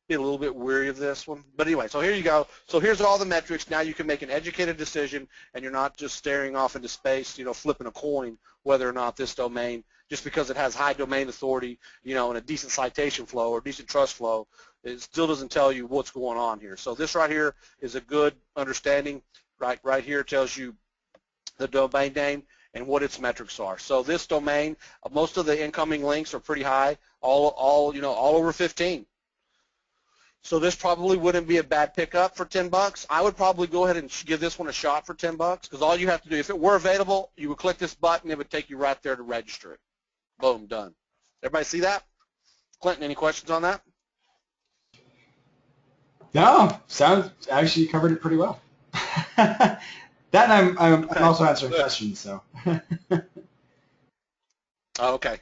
Be a little bit weary of this one. But anyway, so here you go. So here's all the metrics. Now you can make an educated decision, and you're not just staring off into space, you know, flipping a coin whether or not this domain, just because it has high domain authority, you know, and a decent citation flow or decent trust flow, it still doesn't tell you what's going on here. So this right here is a good understanding. Right here tells you the domain name and what its metrics are. So this domain, most of the incoming links are pretty high, all over 15. So this probably wouldn't be a bad pickup for $10. I would probably go ahead and give this one a shot for $10 because all you have to do, if it were available, you would click this button, it would take you right there to register it. Boom, done. Everybody see that? Clinton, any questions on that? No, sounds actually covered it pretty well. That I'm also answering questions, so. Okay.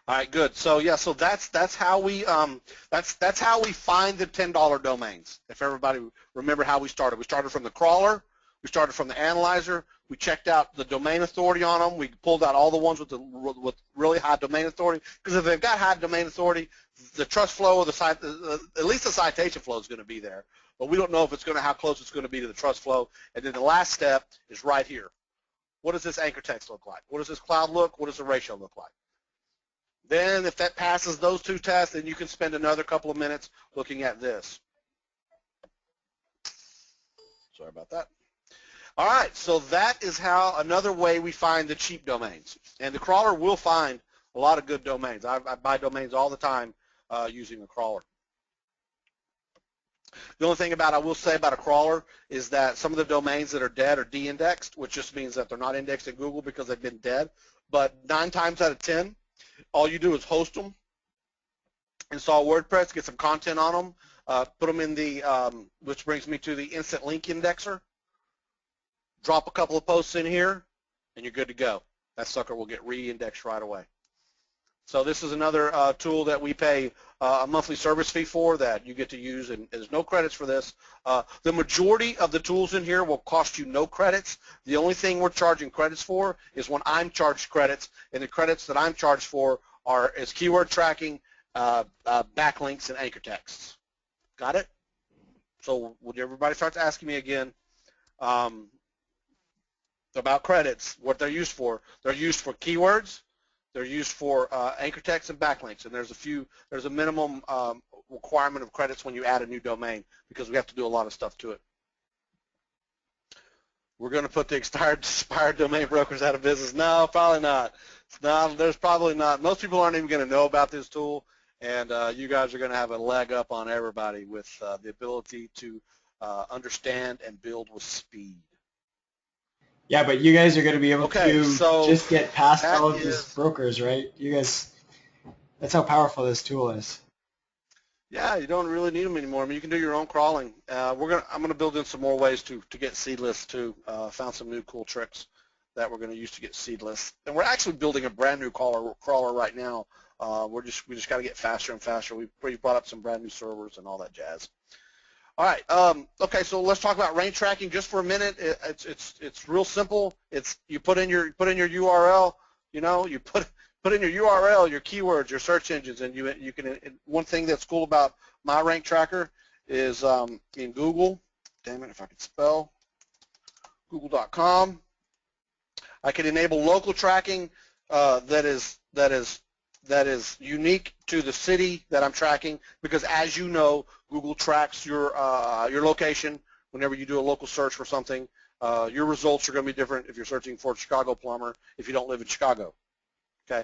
All right, good. So yeah, so that's how we find the $10 domains. If everybody remember how we started from the crawler, we started from the analyzer, we checked out the domain authority on them, we pulled out all the ones with really high domain authority, because if they've got high domain authority, the trust flow of the site, at least the citation flow is going to be there, but we don't know if it's going to how close it's going to be to the trust flow. And then the last step is right here. What does this anchor text look like? What does this cloud look? What does the ratio look like? Then if that passes those two tests, then you can spend another couple of minutes looking at this. Sorry about that. All right, so that is how another way we find the cheap domains. And the crawler will find a lot of good domains. I buy domains all the time using the crawler. The only thing I will say about a crawler is that some of the domains that are dead are de-indexed, which just means that they're not indexed in Google because they've been dead. But 9 times out of 10, all you do is host them, install WordPress, get some content on them, put them in the, which brings me to the instant link indexer, drop a couple of posts in here, and you're good to go. That sucker will get re-indexed right away. So this is another tool that we pay a monthly service fee for that you get to use, and there's no credits for this. The majority of the tools in here will cost you no credits. The only thing we're charging credits for is when I'm charged credits, and the credits that I'm charged for is keyword tracking, backlinks, and anchor texts. Got it? So when everybody starts asking me again about credits, what they're used for keywords. They're used for anchor text and backlinks, and there's a minimum requirement of credits when you add a new domain because we have to do a lot of stuff to it. We're going to put the expired domain brokers out of business. No, probably not. There's probably not. Most people aren't even going to know about this tool, and you guys are going to have a leg up on everybody with the ability to understand and build with speed. Yeah, but you guys are going to be able to just get past all of these brokers, right? You guys, that's how powerful this tool is. Yeah, you don't really need them anymore. I mean, you can do your own crawling. I'm gonna build in some more ways to get seedless too. Found some new cool tricks that we're gonna use to get seedless, and we're actually building a brand new crawler right now. We just got to get faster and faster. We brought up some brand new servers and all that jazz. All right. Okay. So let's talk about rank tracking just for a minute. It's real simple. You put in your URL. You put in your URL, your keywords, your search engines, and you can. One thing that's cool about my rank tracker is in Google. Damn it, if I could spell. Google.com. I can enable local tracking that is unique to the city that I'm tracking, because as you know, Google tracks your location whenever you do a local search for something. Your results are going to be different if you're searching for Chicago plumber if you don't live in Chicago. Okay,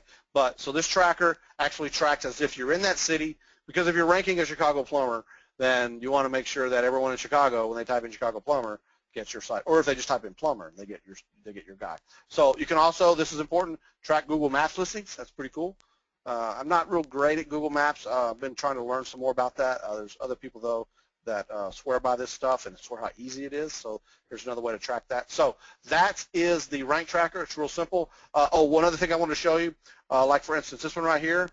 so this tracker actually tracks as if you're in that city, because if you're ranking a Chicago plumber, then you want to make sure that everyone in Chicago, when they type in Chicago plumber, gets your site, or if they just type in plumber, they get your guy. So you can also, this is important, track Google Maps listings. That's pretty cool. I'm not real great at Google Maps. I've been trying to learn some more about that. There's other people, though, that swear by this stuff and swear how easy it is. So there's another way to track that. So that is the rank tracker. It's real simple. One other thing I want to show you, like, for instance, this one right here.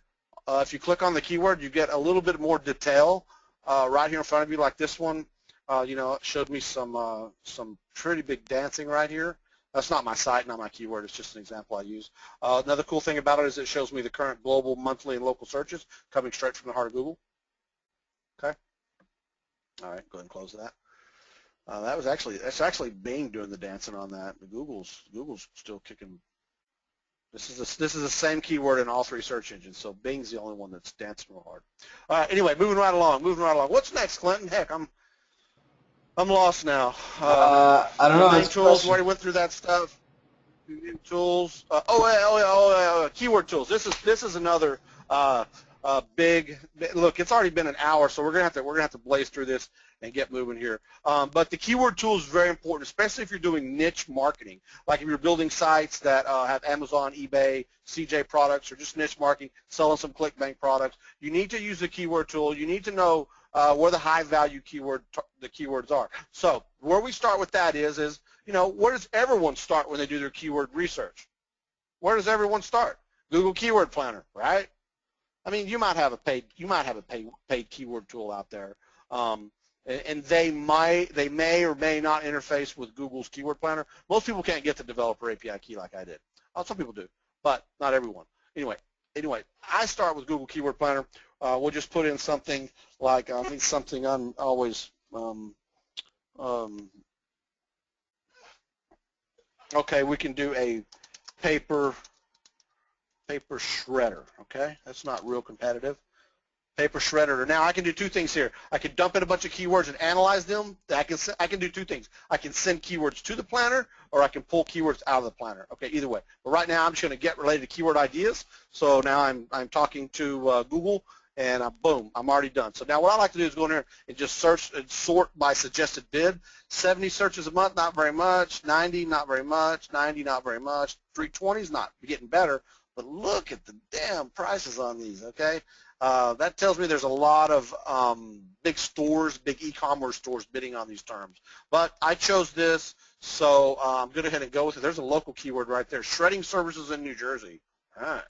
If you click on the keyword, you get a little bit more detail right here in front of you, like this one. It showed me some pretty big dancing right here. That's not my site, not my keyword. It's just an example I use. Another cool thing about it is it shows me the current global, monthly, and local searches coming straight from the heart of Google. Okay. All right, go ahead and close that. That's actually Bing doing the dancing on that. Google's still kicking. This is the same keyword in all three search engines, so Bing's the only one that's dancing real hard. All right. Anyway, moving right along. What's next, Clinton? Heck, I'm lost now. I don't know. Main tools, we already went through that stuff. Tools. Keyword tools. This is another big. Look, it's already been an hour, so we're gonna have to blaze through this and get moving here. But the keyword tool is very important, especially if you're doing niche marketing, like if you're building sites that have Amazon, eBay, CJ products, or just niche marketing, selling some ClickBank products. You need to use the keyword tool. You need to know where the high-value keywords are. So where we start with that is where does everyone start when they do their keyword research? Where does everyone start? Google Keyword Planner, right? I mean, you might have a paid keyword tool out there, and they may or may not interface with Google's Keyword Planner. Most people can't get the developer API key like I did. Some people do, but not everyone. Anyway, I start with Google Keyword Planner. We'll just put in something like something I'm always okay, we can do a paper shredder. Okay, that's not real competitive. Paper shredder. Now I can do two things here. I can dump in a bunch of keywords and analyze them. I can do two things. I can send keywords to the planner, or I can pull keywords out of the planner. Okay, either way. But right now I'm just going to get related to keyword ideas. So now I'm talking to Google, and boom, I'm already done. So now what I like to do is go in here and just search and sort by suggested bid. 70 searches a month, not very much. 90, not very much. 90, not very much. 320 is not getting better, but look at the damn prices on these, okay? That tells me there's a lot of big stores, big e-commerce stores bidding on these terms. But I chose this, so I'm going to go ahead and go with it. There's a local keyword right there, shredding services in New Jersey. All right.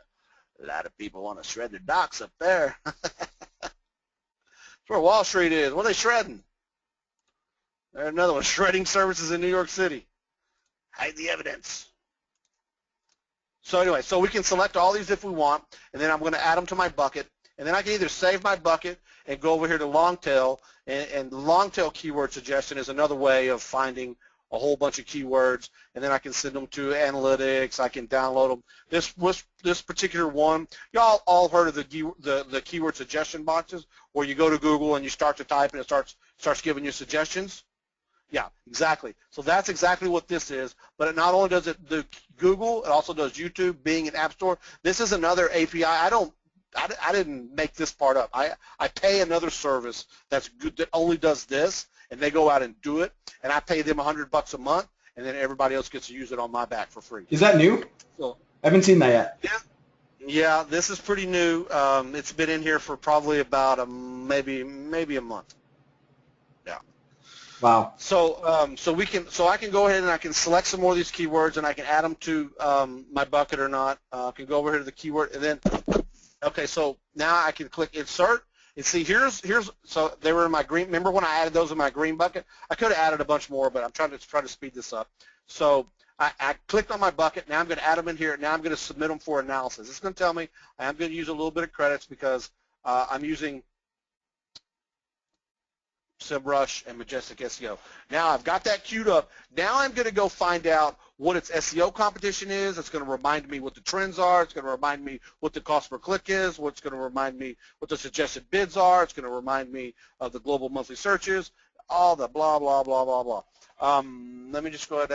A lot of people want to shred their docks up there. That's where Wall Street is. What are they shredding? There's another one, shredding services in New York City. Hide the evidence. So anyway, so we can select all these if we want, and then I'm going to add them to my bucket. And then I can either save my bucket and go over here to long tail, and long tail keyword suggestion is another way of finding a whole bunch of keywords, and then I can send them to analytics. I can download them. This particular one, y'all all heard of the keyword suggestion boxes, where you go to Google and you start to type and it starts giving you suggestions. Yeah, exactly. So that's exactly what this is. But it not only does it do Google, it also does YouTube, Bing, and App Store. This is another API. I didn't make this part up. I pay another service that's good that only does this, and they go out and do it, and I pay them $100 a month, and then everybody else gets to use it on my back for free. Is that new? So, I haven't seen that yet. Yeah, this is pretty new. It's been in here for probably about maybe a month. Yeah. Wow. So I can go ahead and I can select some more of these keywords, and I can add them to my bucket or not. I can go over here to the keyword, and then okay, so now I can click insert, and see here's so they were in my green. Remember when I added those in my green bucket? I could have added a bunch more, but I'm trying to speed this up. So I clicked on my bucket. Now I'm going to add them in here. Now I'm going to submit them for analysis. It's going to tell me I'm going to use a little bit of credits because I'm using SEMrush and Majestic SEO. Now I've got that queued up. Now I'm going to go find out what its SEO competition is. It's going to remind me what the trends are. It's going to remind me what the cost per click is. What's going to remind me what the suggested bids are. It's going to remind me of the global monthly searches, all the blah, blah, blah, blah, blah. Let me just go ahead.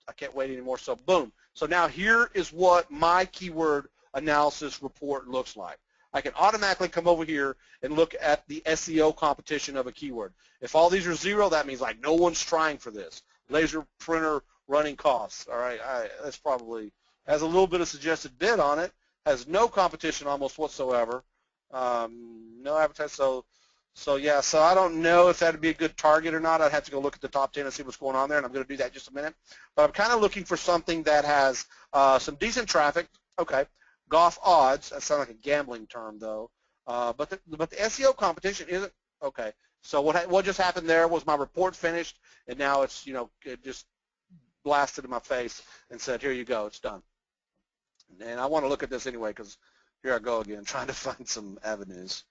I can't wait anymore. So boom. So now here is what my keyword analysis report looks like. I can automatically come over here and look at the SEO competition of a keyword. If all these are 0, that means like no one's trying for this. Laser printer running costs. All right, that's probably has a little bit of suggested bid on it. Has no competition almost whatsoever. No advertising. So yeah. So I don't know if that'd be a good target or not. I'd have to go look at the top 10 and see what's going on there, and I'm going to do that in just a minute. But I'm kind of looking for something that has some decent traffic. Okay. Golf odds, that sounds like a gambling term though, but the SEO competition isn't, okay. So what just happened there was my report finished, and now it's, it just blasted in my face and said, here you go, it's done. And I want to look at this anyway because here I go again, trying to find some avenues.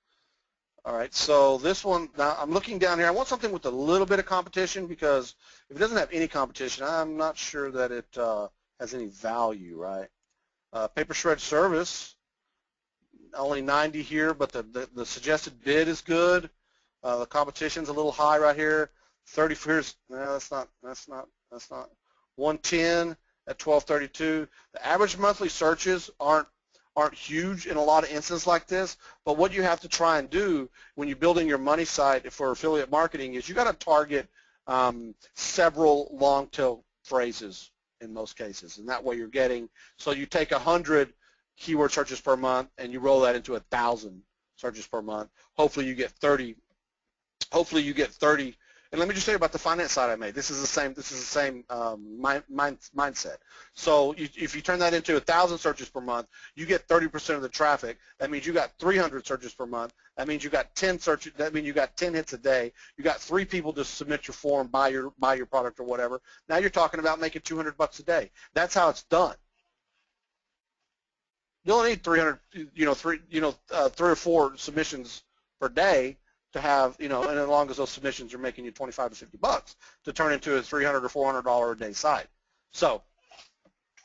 All right, so this one, now I'm looking down here. I want something with a little bit of competition because if it doesn't have any competition, I'm not sure that it has any value, right? Paper shred service, only 90 here, but the suggested bid is good. The competition's a little high right here. 30 here's no, that's not 110 at 1232. The average monthly searches aren't huge in a lot of instances like this, but what you have to try and do when you're building your money site for affiliate marketing is you got to target several long tail phrases in most cases, and that way you're getting, so you take 100 keyword searches per month and you roll that into 1,000 searches per month. Hopefully you get 30. And let me just tell you about the finance side I made. This is the same mindset. So if you turn that into 1,000 searches per month, you get 30% of the traffic. That means you got 300 searches per month. That means you got 10 searches. That means you got 10 hits a day. You got 3 people to submit your form, buy your product or whatever. Now you're talking about making $200 a day. That's how it's done. You only need 300, 3 or 4 submissions per day to have, and as long as those submissions are making you $25 to $50 to turn into a $300 or $400 a day site. So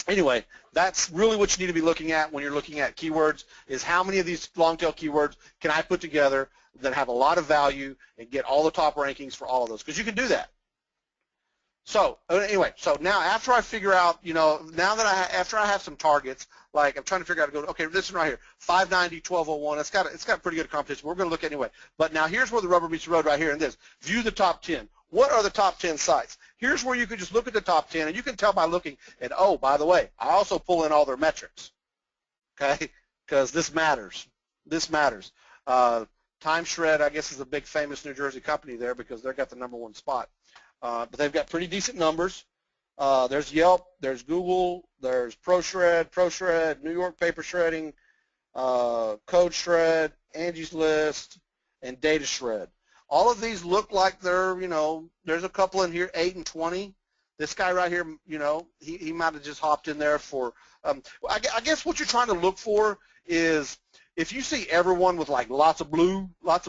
anyway, that's really what you need to be looking at when you're looking at keywords is how many of these long tail keywords can I put together that have a lot of value and get all the top rankings for all of those, because you can do that. So anyway, so now after I figure out, now that after I have some targets, like I'm trying to figure out, okay, this one right here, 590, 1201, it's got pretty good competition. We're going to look anyway. But now here's where the rubber meets the road right here in this. View the top 10. What are the top 10 sites? Here's where you can just look at the top 10, and you can tell by looking. And oh, by the way, I also pull in all their metrics, okay, because this matters. This matters. TimeShred, I guess, is a big famous New Jersey company there because they've got the #1 spot. But they've got pretty decent numbers. There's Yelp, there's Google, there's ProShred, New York Paper Shredding, CodeShred, Angie's List, and DataShred. All of these look like they're, there's a couple in here, 8 and 20. This guy right here, he might have just hopped in there for, I guess what you're trying to look for is if you see everyone with like lots of blue and lots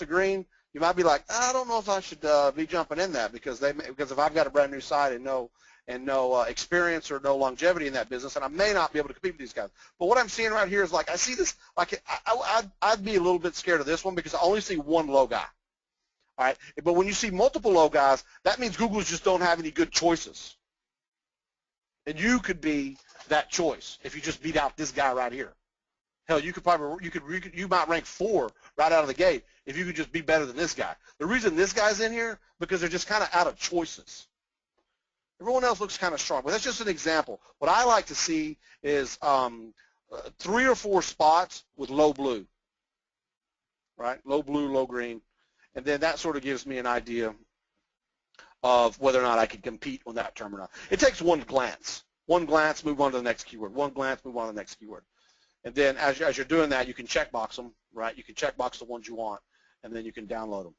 of green, you might be like, I don't know if I should be jumping in that because if I've got a brand new site and no experience or no longevity in that business, and I may not be able to compete with these guys. But what I'm seeing right here is like I see this, like I'd be a little bit scared of this one because I only see one low guy. All right, but when you see multiple low guys, that means Google's just don't have any good choices, and you could be that choice if you just beat out this guy right here. Hell, you might rank 4 right out of the gate if you could just be better than this guy. The reason this guy's in here because they're just kind of out of choices. Everyone else looks kind of strong, but that's just an example. What I like to see is 3 or 4 spots with low blue, right? Low blue, low green, and then that sort of gives me an idea of whether or not I can compete on that term or not. It takes one glance. One glance, move on to the next keyword. One glance, move on to the next keyword. And then as you're doing that, you can checkbox them, right? You can checkbox the ones you want, and then you can download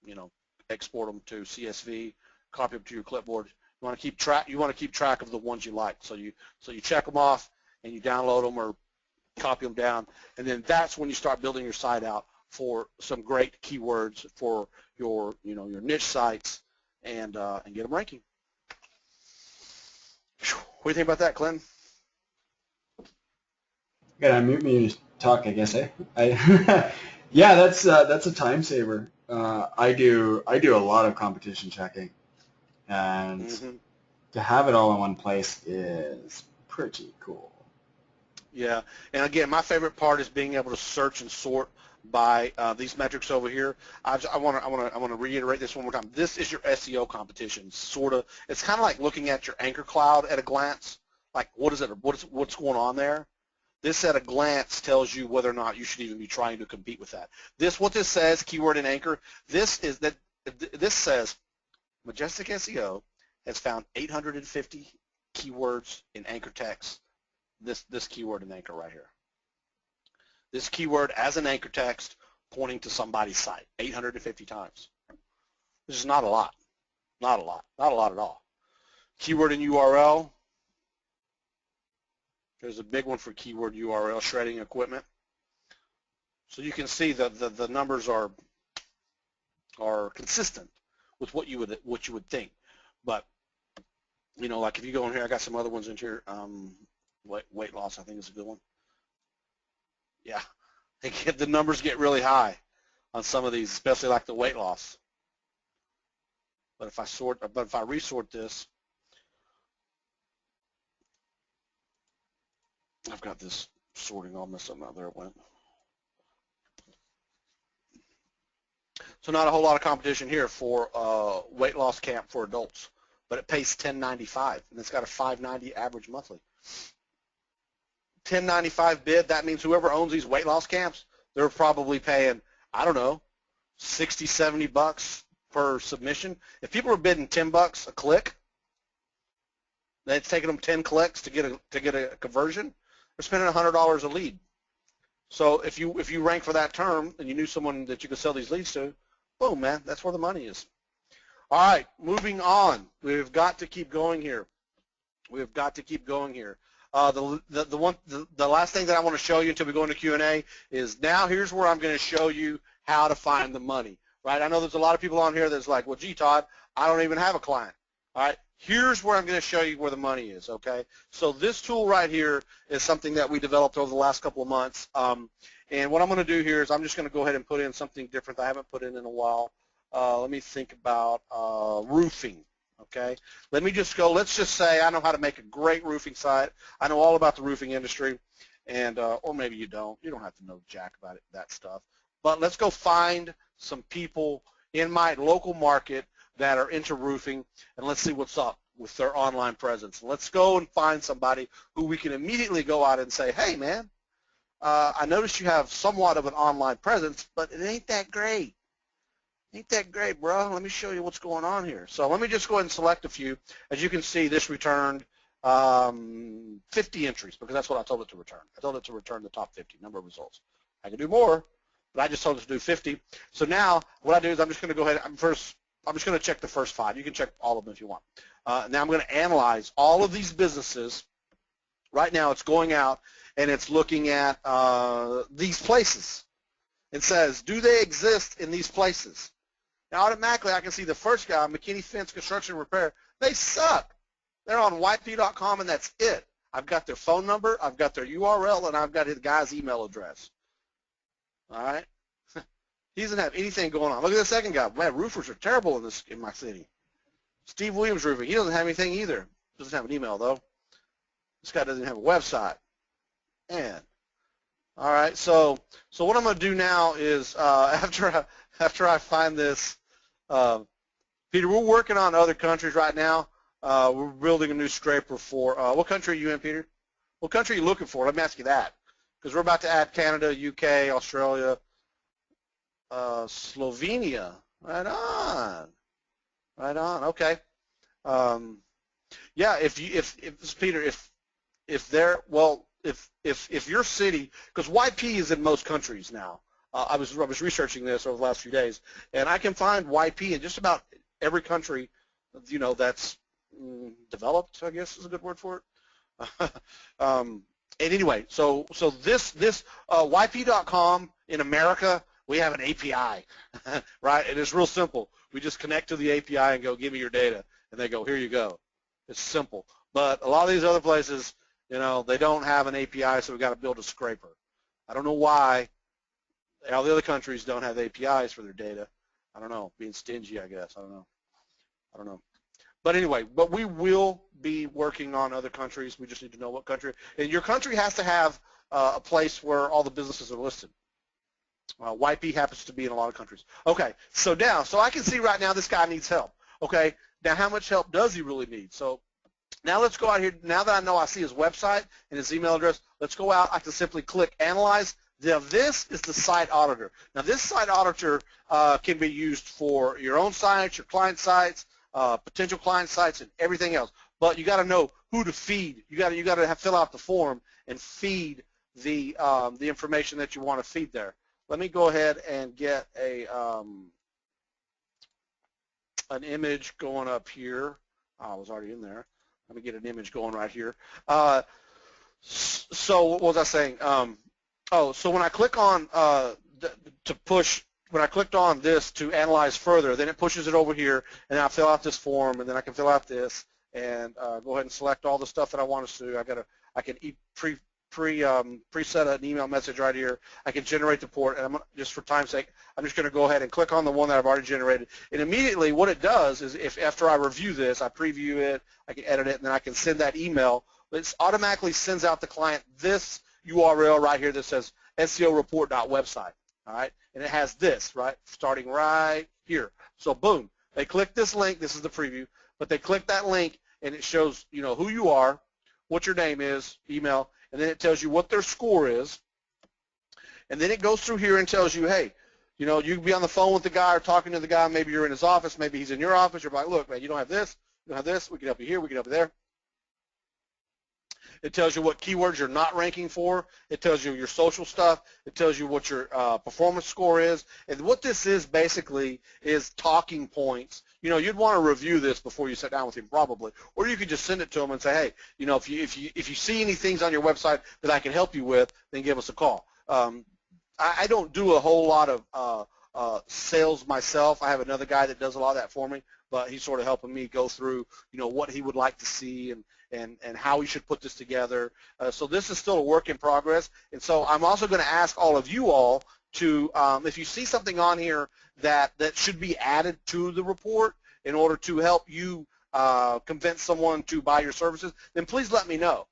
them. Export them to CSV, copy them to your clipboard. You want to keep track of the ones you like. So you check them off, and you download them or copy them down, and then that's when you start building your site out for some great keywords for your your niche sites and get them ranking. What do you think about that, Clinton? You gotta unmute me and talk, I guess. Yeah, that's a time saver. I do a lot of competition checking, and to have it all in one place is pretty cool. Yeah, and again, my favorite part is being able to search and sort by these metrics over here. I want to reiterate this one more time. This is your SEO competition. Sort of, it's kind of like looking at your anchor cloud at a glance. Like, what's going on there? This at a glance tells you whether or not you should even be trying to compete with that. What this says, keyword and anchor, this says Majestic SEO has found 850 keywords in anchor text. This keyword and anchor right here. This keyword as an anchor text pointing to somebody's site 850 times. This is not a lot. Not a lot. Not a lot at all. Keyword and URL. There's a big one for keyword URL, shredding equipment. So you can see that the numbers are consistent with what you would think. But like if you go in here, I got some other ones in here. Weight loss, I think, is a good one. Yeah, the numbers get really high on some of these, especially like the weight loss. But if I resort this, I've got this sorting all messed up now. There it went. So not a whole lot of competition here for weight loss camp for adults, but it pays $10.95, and it's got a $5.90 average monthly. $10.95 bid, that means whoever owns these weight loss camps, they're probably paying, I don't know, $60, $70 per submission. If people are bidding $10 a click, then it's taking them 10 clicks to get a conversion. They're spending $100 a lead. So if you rank for that term and you knew someone that you could sell these leads to, boom, man, that's where the money is. All right, moving on. We've got to keep going here. We've got to keep going here. The last thing that I want to show you until we go into Q&A is now here's where I'm going to show you how to find the money, right? I know there's a lot of people on here that's like, well, gee, Todd, I don't even have a client. All right, here's where I'm going to show you where the money is, okay? So this tool right here is something that we developed over the last couple of months. And what I'm going to do here is I'm just going to go ahead and put in something different that I haven't put in a while. let me think about roofing. Okay, let me just go. Let's just say I know how to make a great roofing site. I know all about the roofing industry, and or maybe you don't. You don't have to know jack about it, that stuff. But let's go find some people in my local market that are into roofing, and let's see what's up with their online presence. Let's go and find somebody who we can immediately go out and say, hey, man, I noticed you have somewhat of an online presence, but it ain't that great. Ain't that great, bro? Let me show you what's going on here. So let me just go ahead and select a few. As you can see, this returned 50 entries because that's what I told it to return. I told it to return the top 50 number of results. I can do more, but I just told it to do 50. So now what I do is I'm just going to go ahead. I'm just going to check the first 5. You can check all of them if you want. Now I'm going to analyze all of these businesses. Right now it's going out and it's looking at these places. It says, do they exist in these places? Now automatically I can see the first guy, McKinney Fence Construction Repair. They suck. They're on yp.com and that's it. I've got their phone number, I've got their URL, and I've got his guy's email address. All right? He doesn't have anything going on. Look at the second guy. Man, roofers are terrible in my city. Steve Williams Roofing. He doesn't have anything either. Doesn't have an email though. This guy doesn't have a website. Man. All right. So what I'm going to do now is after I find this, Peter, we're working on other countries right now. We're building a new scraper for what country are you in, Peter? What country are you looking for? Let me ask you that, because we're about to add Canada, UK, Australia, Slovenia. Right on. Right on. Okay. Yeah. If Peter, if your city, because YP is in most countries now. I was researching this over the last few days, and I can find YP in just about every country, that's developed, I guess is a good word for it. And anyway, so this YP.com in America, we have an API, right? And it's real simple. We just connect to the API and go, give me your data, and they go, here you go. It's simple. But a lot of these other places, they don't have an API, so we've got to build a scraper. I don't know why all the other countries don't have APIs for their data. I don't know, being stingy, I guess. I don't know. But anyway, we will be working on other countries. We just need to know what country. And your country has to have a place where all the businesses are listed. YP happens to be in a lot of countries. Okay, so I can see right now this guy needs help. Okay, now how much help does he really need? So now let's go out here. Now that I know I see his website and his email address, let's go out. I can simply click Analyze. Now this is the site auditor. Now this site auditor can be used for your own sites, your client sites, potential client sites, and everything else. But you got to know who to feed. You got to fill out the form and feed the information that you want to feed there. Let me go ahead and get an image going up here. Oh, I was already in there. Let me get an image going right here. So what was I saying? So when I click on when I clicked on this to analyze further, then it pushes it over here, and I fill out this form, and then I can fill out this, and go ahead and select all the stuff that I want to do. I can preset an email message right here. I can generate the port, and just for time's sake, I'm just going to go ahead and click on the one that I've already generated. And immediately what it does is if after I review this, I preview it, I can edit it, and then I can send that email. It automatically sends out the client this URL right here that says SEOreport.website. All right, and it has this, right, starting right here. So boom, they click this link. This is the preview, but they click that link, and it shows, who you are, what your name is, email, and then it tells you what their score is, and then it goes through here and tells you, hey, you can be on the phone with the guy or talking to the guy. Maybe you're in his office. Maybe he's in your office. You're like, look, man, you don't have this. You don't have this. We can help you here. We can help you there. It tells you what keywords you're not ranking for. It tells you your social stuff. It tells you what your performance score is. And what this is basically is talking points. You'd want to review this before you sit down with him probably. Or you could just send it to him and say, hey, if you see any things on your website that I can help you with, then give us a call. I don't do a whole lot of sales myself. I have another guy that does a lot of that for me, but he's sort of helping me go through, what he would like to see and how we should put this together. So this is still a work in progress. And so I'm also going to ask all of you all to, if you see something on here that should be added to the report in order to help you convince someone to buy your services, then please let me know.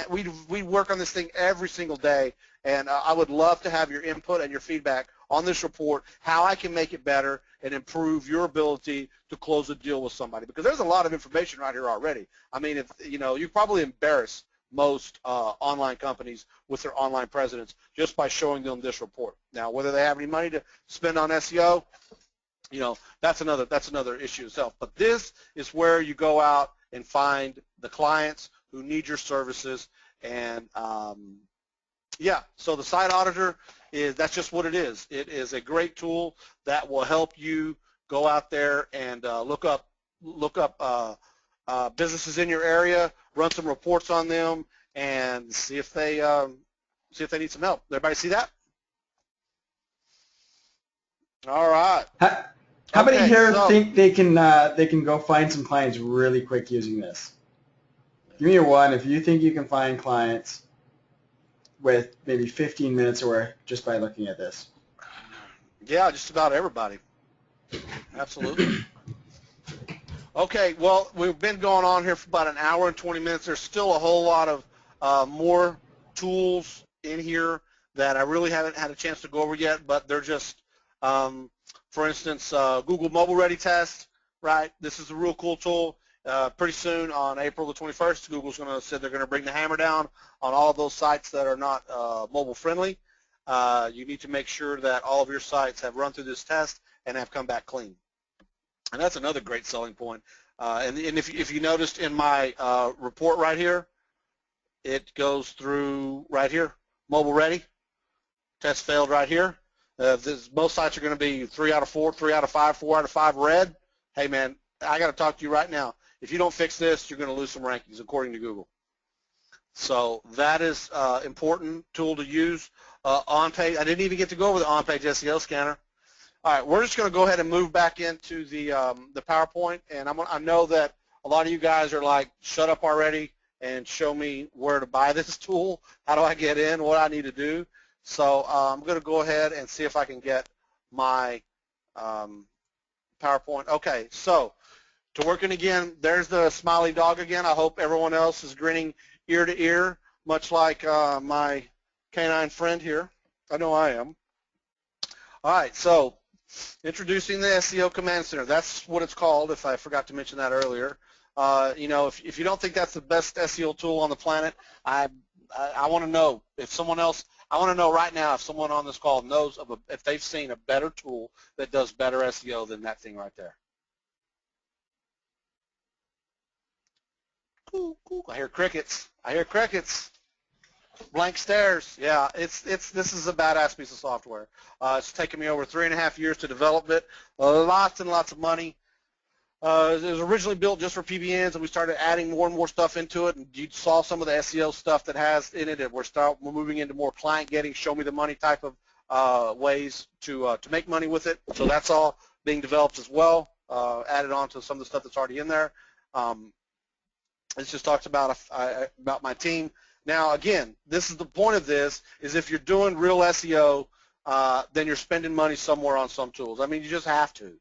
We work on this thing every single day, and I would love to have your input and your feedback on this report, how I can make it better and improve your ability to close a deal with somebody, because there's a lot of information right here already. I mean, if you probably embarrass most online companies with their online presence just by showing them this report. Now, whether they have any money to spend on SEO, that's another issue itself. But this is where you go out and find the clients who need your services. And yeah, so the site auditor that's just what it is. It is a great tool that will help you go out there and look up businesses in your area, run some reports on them, and see if they need some help. Everybody see that? All right. How many here think they can go find some clients really quick using this? Give me a one if you think you can find clients with maybe 15 minutes of work just by looking at this. Yeah, just about everybody. Absolutely. Okay, well, we've been going on here for about an hour and 20 minutes. There's still a whole lot of more tools in here that I really haven't had a chance to go over yet, but they're just, for instance, Google Mobile Ready Test, right? This is a real cool tool. Pretty soon on April the 21st, Google's going to say they're going to bring the hammer down on all of those sites that are not mobile friendly. You need to make sure that all of your sites have run through this test and have come back clean. And that's another great selling point. And if you noticed in my report right here, it goes through right here, mobile ready, test failed right here. Most sites are going to be 3 out of 4, 3 out of 5, 4 out of 5 red. Hey, man, I got to talk to you right now. If you don't fix this, you're going to lose some rankings, according to Google. So that is an important tool to use. On-page, I didn't even get to go over the on-page SEO scanner. All right, we're just going to go ahead and move back into the PowerPoint, and I know that a lot of you guys are like, shut up already and show me where to buy this tool. How do I get in? What I need to do? So I'm going to go ahead and see if I can get my PowerPoint. Okay, so to working again, there's the smiley dog again. I hope everyone else is grinning ear to ear, much like my canine friend here. I know I am. All right, so introducing the SEO Command Center. That's what it's called, if I forgot to mention that earlier. If you don't think that's the best SEO tool on the planet, I want to know if someone else, I want to know right now if someone on this call knows if they've seen a better tool that does better SEO than that thing right there. Cool, cool. I hear crickets. I hear crickets. Blank stares. Yeah, this is a badass piece of software. It's taken me over 3.5 years to develop it. Lots and lots of money. It was originally built just for PBNs, and we started adding more and more stuff into it. And you saw some of the SEO stuff that has in it. And we're moving into more client-getting, show-me-the-money type of ways to make money with it. So that's all being developed as well, added on to some of the stuff that's already in there. It just talks about my team. Now, again, this is the point of this, is if you're doing real SEO, then you're spending money somewhere on some tools. I mean, you just have to.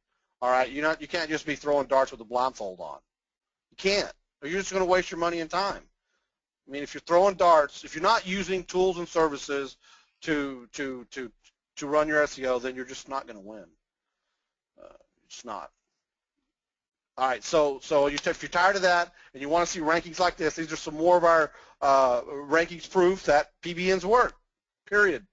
All right, you can't just be throwing darts with a blindfold on. You can't, or you're just going to waste your money and time. I mean, if you're throwing darts, if you're not using tools and services to run your SEO, then you're just not going to win. It's not. All right, so if you're tired of that and you want to see rankings like this, these are some more of our rankings proof that PBNs work, period.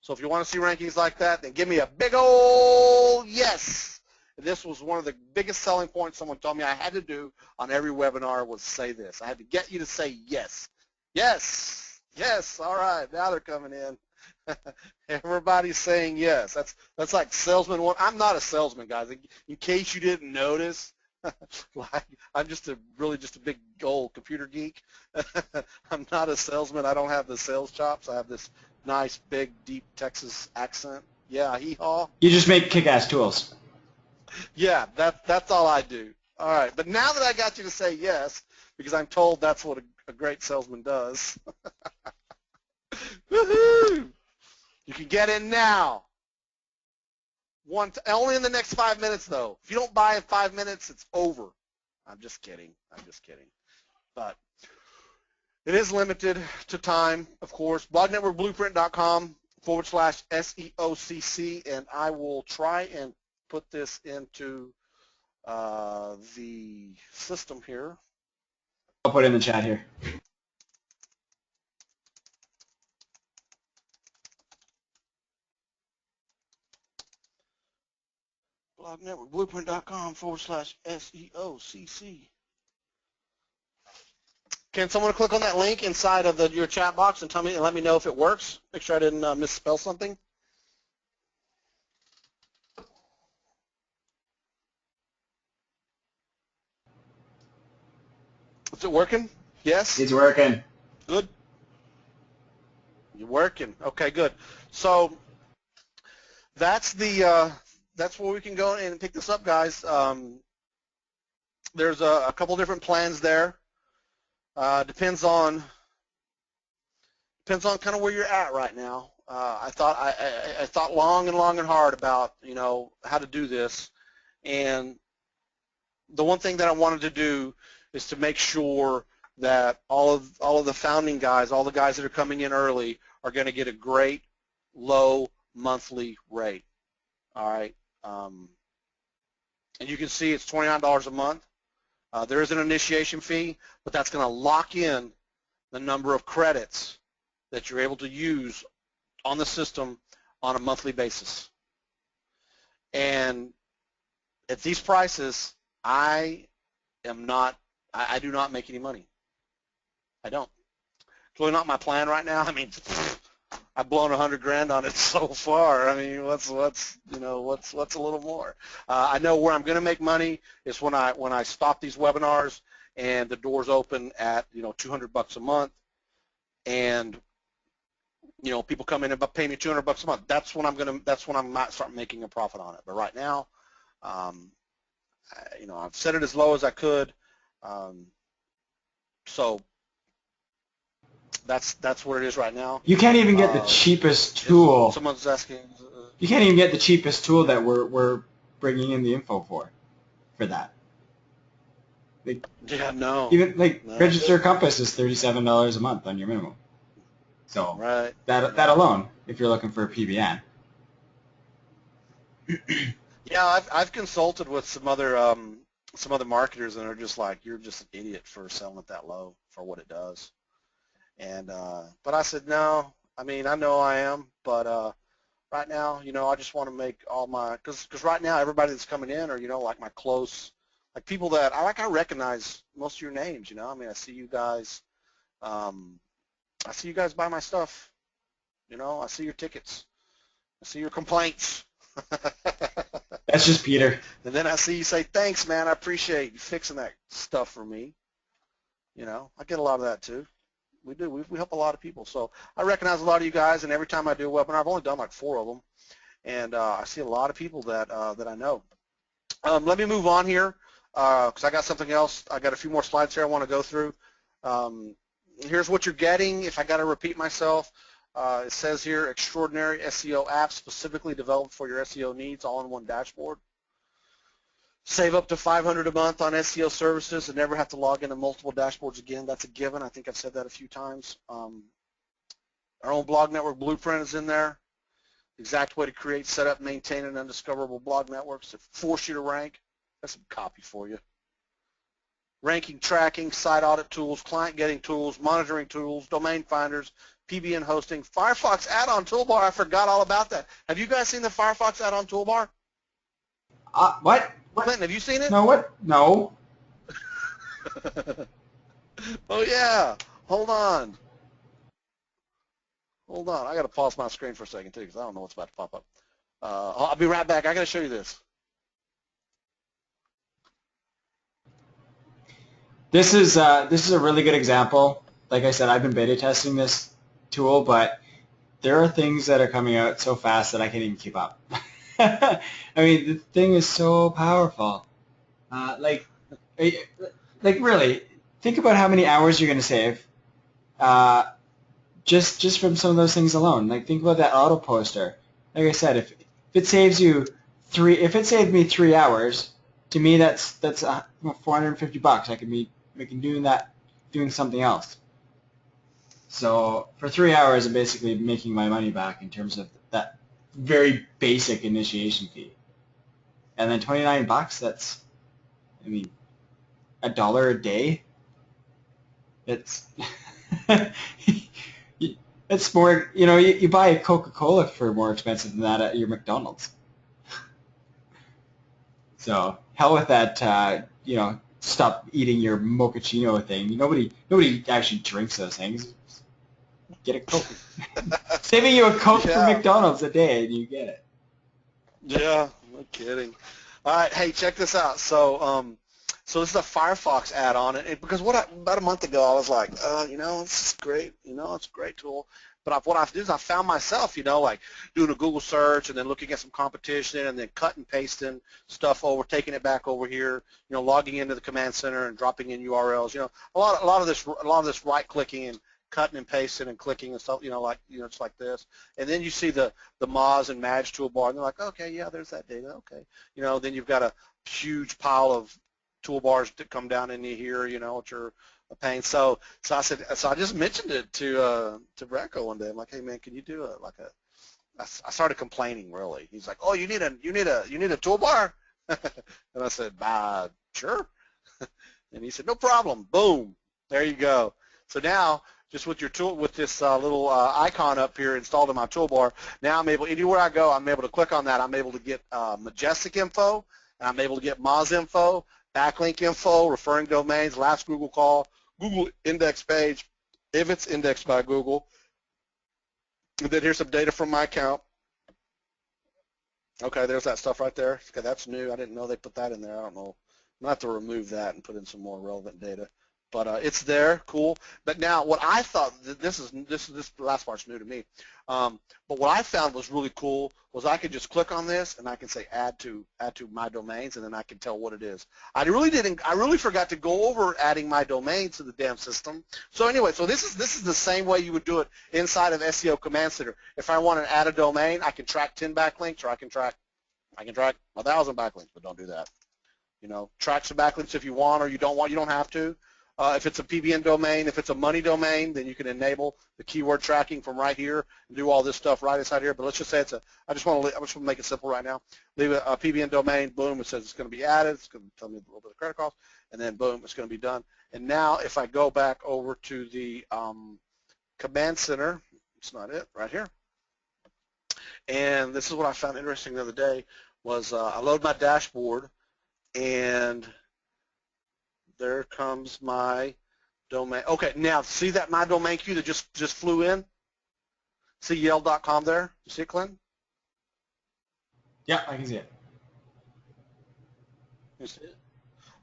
So if you want to see rankings like that, then give me a big old yes. This was one of the biggest selling points someone told me I had to do on every webinar was say this. I had to get you to say yes. Yes. Yes. All right. Now they're coming in. Everybody's saying yes. That's like salesman one. I'm not a salesman, guys. In case you didn't notice, I'm just a big old computer geek. I'm not a salesman. I don't have the sales chops. I have this nice, big, deep Texas accent. Yeah, hee-haw. You just make kick-ass tools. Yeah, that's all I do. All right, but now that I got you to say yes, because I'm told that's what a great salesman does. Woohoo! You can get in now. Only in the next 5 minutes, though. If you don't buy in 5 minutes, it's over. I'm just kidding. I'm just kidding. But it is limited to time, of course. blognetworkblueprint.com/SEOCC, and I will try and put this into the system here. I'll put it in the chat here. blognetworkblueprint.com/SEOCC. Can someone click on that link inside of your chat box and tell me and let me know if it works? Make sure I didn't misspell something. Is it working? Yes? It's working. Good. You're working. Okay, good. So that's that's where we can go and pick this up, guys. There's a couple different plans there. Depends on kind of where you're at right now. I thought long and hard about how to do this, and the one thing that I wanted to do is to make sure that all of the founding guys, all the guys that are coming in early, are going to get a great low monthly rate. All right, and you can see it's $29 a month. There is an initiation fee, but that's going to lock in the number of credits that you're able to use on the system on a monthly basis. And at these prices, I do not make any money. I don't. It's really not my plan right now. I mean, I've blown 100 grand on it so far. I mean, what's a little more? I know where I'm going to make money is when I stop these webinars and the doors open at $200 a month, and people come in and pay me $200 a month. That's when I might start making a profit on it. But right now, I've set it as low as I could. So that's what it is right now. You can't even get the cheapest tool. Someone's asking. You can't even get the cheapest tool that we're bringing in the info for that. Yeah, no. Even Register Compass is $37 a month on your minimum. So right. that alone, if you're looking for a PBN. Yeah, I've consulted with some other marketers, and they're just like, you're just an idiot for selling it that low for what it does. And but I said no. I mean, I know I am, but right now, I just want to make all my because right now everybody that's coming in are like my close, like people that I recognize most of your names. I mean, I see you guys. I see you guys buy my stuff. I see your tickets. I see your complaints. That's just Peter. And then I see you say, thanks, man. I appreciate you fixing that stuff for me. I get a lot of that too. We do. We help a lot of people. So I recognize a lot of you guys, and every time I do a webinar, I've only done like 4 of them, and I see a lot of people that I know. Let me move on here because I got something else. I got a few more slides here I want to go through. Here's what you're getting. If I got to repeat myself, it says here, extraordinary SEO app specifically developed for your SEO needs, all in one dashboard. Save up to $500 a month on SEO services and never have to log into multiple dashboards again. That's a given. I think I've said that a few times. Our own blog network blueprint is in there. Exact way to create, set up, maintain an undiscoverable blog networks that force you to rank. That's some copy for you. Ranking, tracking, site audit tools, client getting tools, monitoring tools, domain finders, PBN hosting, Firefox add-on toolbar. I forgot all about that. Have you guys seen the Firefox add-on toolbar? What? Clinton, have you seen it? No, what? No. Oh, yeah. Hold on. I got to pause my screen for a second, too, because I don't know what's about to pop up. I'll be right back. I got to show you this. This is a really good example. Like I said, I've been beta testing this tool, but there are things that are coming out so fast that I can't even keep up. I mean, the thing is so powerful. Like really, think about how many hours you're going to save just from some of those things alone. Like think about that auto poster. Like I said, if it saves you if it saved me 3 hours, to me that's $450. I could be making doing something else. So for 3 hours, I'm basically making my money back in terms of that very basic initiation fee. And then $29, that's, I mean, $1 a day. It's it's more, you buy a Coca-Cola for more expensive than that at your McDonald's. So hell with that, stop eating your mochaccino thing. Nobody actually drinks those things. Get a Coke. Saving you a Coke for McDonald's a day, and you get it. Yeah, no kidding. All right, hey, check this out. So this is a Firefox add-on, and because about a month ago I was like, this is great, it's a great tool. But what I've done is I found myself, like doing a Google search and then looking at some competition and then cut and pasting stuff over, taking it back over here, logging into the command center and dropping in URLs. A lot of this right-clicking and cutting and pasting and clicking and stuff, it's like this. And then you see the Moz and Madge toolbar, and they're like, okay, yeah, there's that data, okay. Then you've got a huge pile of toolbars that come down into here, which are a pain. So I just mentioned it to Brecco one day. I'm like, hey man, can you do I started complaining really. He's like, oh, you need a toolbar? And I said, sure. And he said, no problem. Boom, there you go. So now, just with this little icon up here installed in my toolbar, now I'm able, anywhere I go, I'm able to click on that. I'm able to get Majestic info, and I'm able to get Moz info, backlink info, referring domains, last Google call, Google index page, if it's indexed by Google. And then here's some data from my account. Okay, there's that stuff right there. Okay, that's new. I didn't know they put that in there. I don't know. I'm going to have to remove that and put in some more relevant data. But it's there, cool. But now what I thought, this last part's new to me, but what I found was really cool was I could just click on this and I can say add to my domains, and then I can tell what it is. I really forgot to go over adding my domains to the damn system. So anyway, so this is the same way you would do it inside of SEO Command Center. If I want to add a domain, I can track 10 backlinks, or I can track 1,000 backlinks, but don't do that. Track some backlinks if you want, or you don't want. You don't have to. If it's a PBN domain, if it's a money domain, then you can enable the keyword tracking from right here and do all this stuff right inside here. But let's just say I just want to make it simple right now. Leave a PBN domain, boom, it says it's going to be added. It's going to tell me a little bit of credit cost, and then boom, it's going to be done. And now if I go back over to the command center, it's not it, right here. And this is what I found interesting the other day was I load my dashboard, and there comes my domain. Okay, now see that my domain queue that just flew in? See Yale.com there? You see it, Clint? Yeah, I can see it. You see it?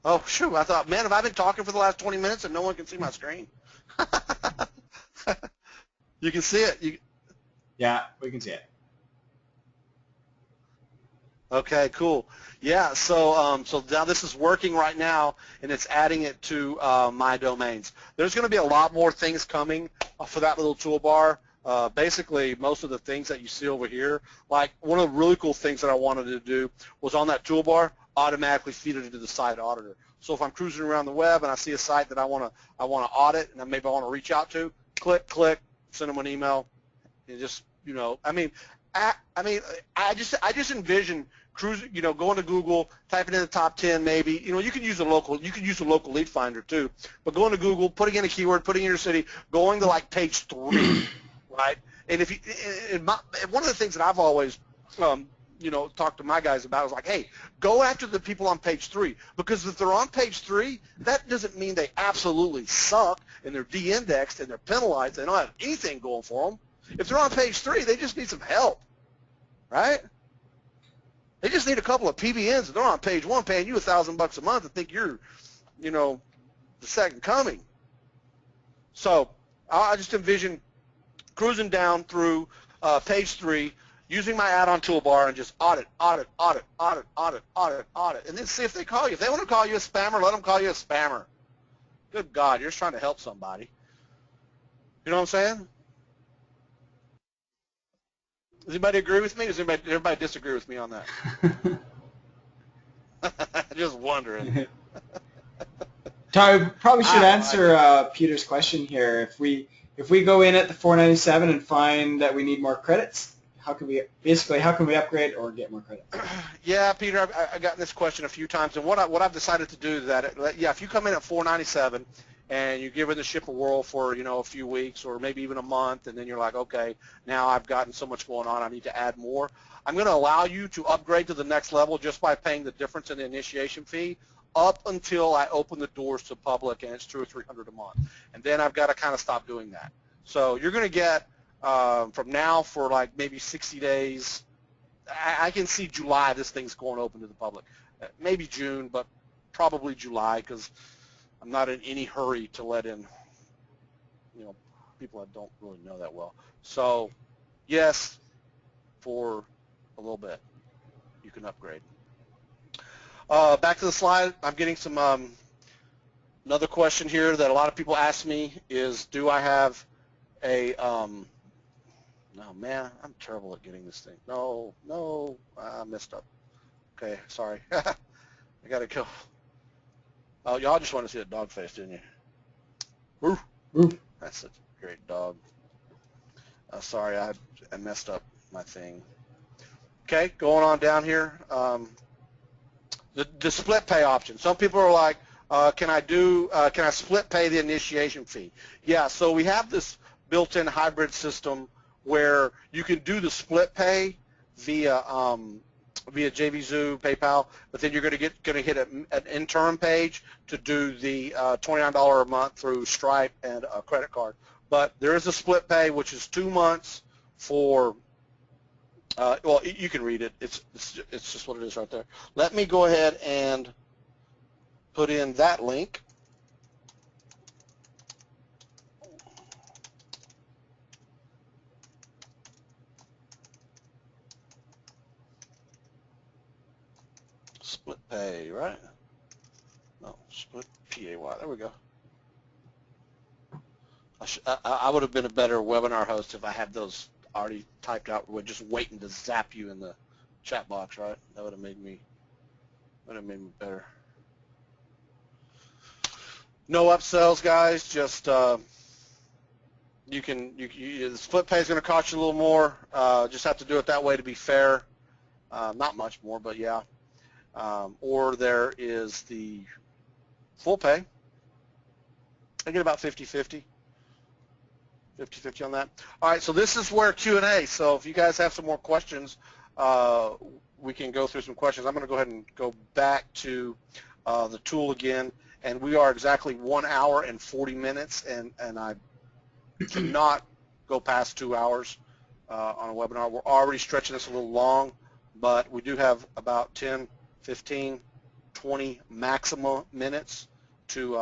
Oh, shoot, I thought, man, have I been talking for the last 20 minutes and no one can see my screen? You can see it. Yeah, we can see it. Okay, cool. Yeah, so now this is working right now, and it's adding it to my domains. There's going to be a lot more things coming for that little toolbar. Basically, most of the things that you see over here, like one of the really cool things that I wanted to do was on that toolbar, automatically feed it into the site auditor. So if I'm cruising around the web and I see a site that I want to audit and maybe I want to reach out to, click, send them an email, and just I just envision cruising, going to Google, typing in the top 10 maybe. You can use a local lead finder too, but going to Google, putting in a keyword, putting in your city, going to like page 3, right? And one of the things that I've always talked to my guys about is like, hey, go after the people on page 3, because if they're on page 3, that doesn't mean they absolutely suck and they're de-indexed and they're penalized. They don't have anything going for them. If they're on page 3, they just need some help, right? They just need a couple of PBNs, and they're on page 1 paying you $1,000 a month and think you're, the second coming. So I just envision cruising down through page 3, using my add-on toolbar, and just audit, and then see if they call you. If they want to call you a spammer, let them call you a spammer. Good God, you're just trying to help somebody. You know what I'm saying? Does anybody agree with me? Does everybody disagree with me on that? Just wondering. I probably should I have no idea. answer Peter's question here. If we go in at the 497 and find that we need more credits, how can we upgrade or get more credits? Yeah, Peter, I've gotten this question a few times, and what I've decided to do is that if you come in at 497 and you give it the ship a whirl for a few weeks or maybe even a month, and then you're like, okay, now I've gotten so much going on, I need to add more. I'm going to allow you to upgrade to the next level just by paying the difference in the initiation fee up until I open the doors to public, and it's $200 or $300 a month, and then I've got to kind of stop doing that. So you're going to get from now for like maybe 60 days. I can see July this thing's going open to the public. Maybe June, but probably July because I'm not in any hurry to let in, people that don't really know that well. So, yes, for a little bit, you can upgrade. Back to the slide. I'm getting some another question here that a lot of people ask me is, do I have a no, man, I'm terrible at getting this thing. No, I messed up. Okay, sorry. I gotta go. Oh, y'all just want to see a dog face, didn't you? Woo. Woo. That's such a great dog. Sorry, I messed up my thing. Okay, going on down here. The split pay option. Some people are like, can I split pay the initiation fee? Yeah, so we have this built-in hybrid system where you can do the split pay via JVZoo, PayPal, but then you're going to hit an interim page to do the $29 a month through Stripe and a credit card. But there is a split pay, which is 2 months for. Well, you can read it. It's just what it is right there. Let me go ahead and put in that link. Split pay, right? No, split PAY. There we go. I would have been a better webinar host if I had those already typed out. We're just waiting to zap you in the chat box, right? That would have made me better. No upsells, guys. Just the split pay is going to cost you a little more. Just have to do it that way to be fair. Not much more, but yeah. Or there is the full pay. I get about 50-50 on that. All right, so this is where Q&A. So if you guys have some more questions, we can go through some questions. I'm going to go ahead and go back to the tool again, and we are exactly 1 hour and 40 minutes, and I cannot go past 2 hours on a webinar. We're already stretching this a little long, but we do have about 10, 15, 20 maximum minutes to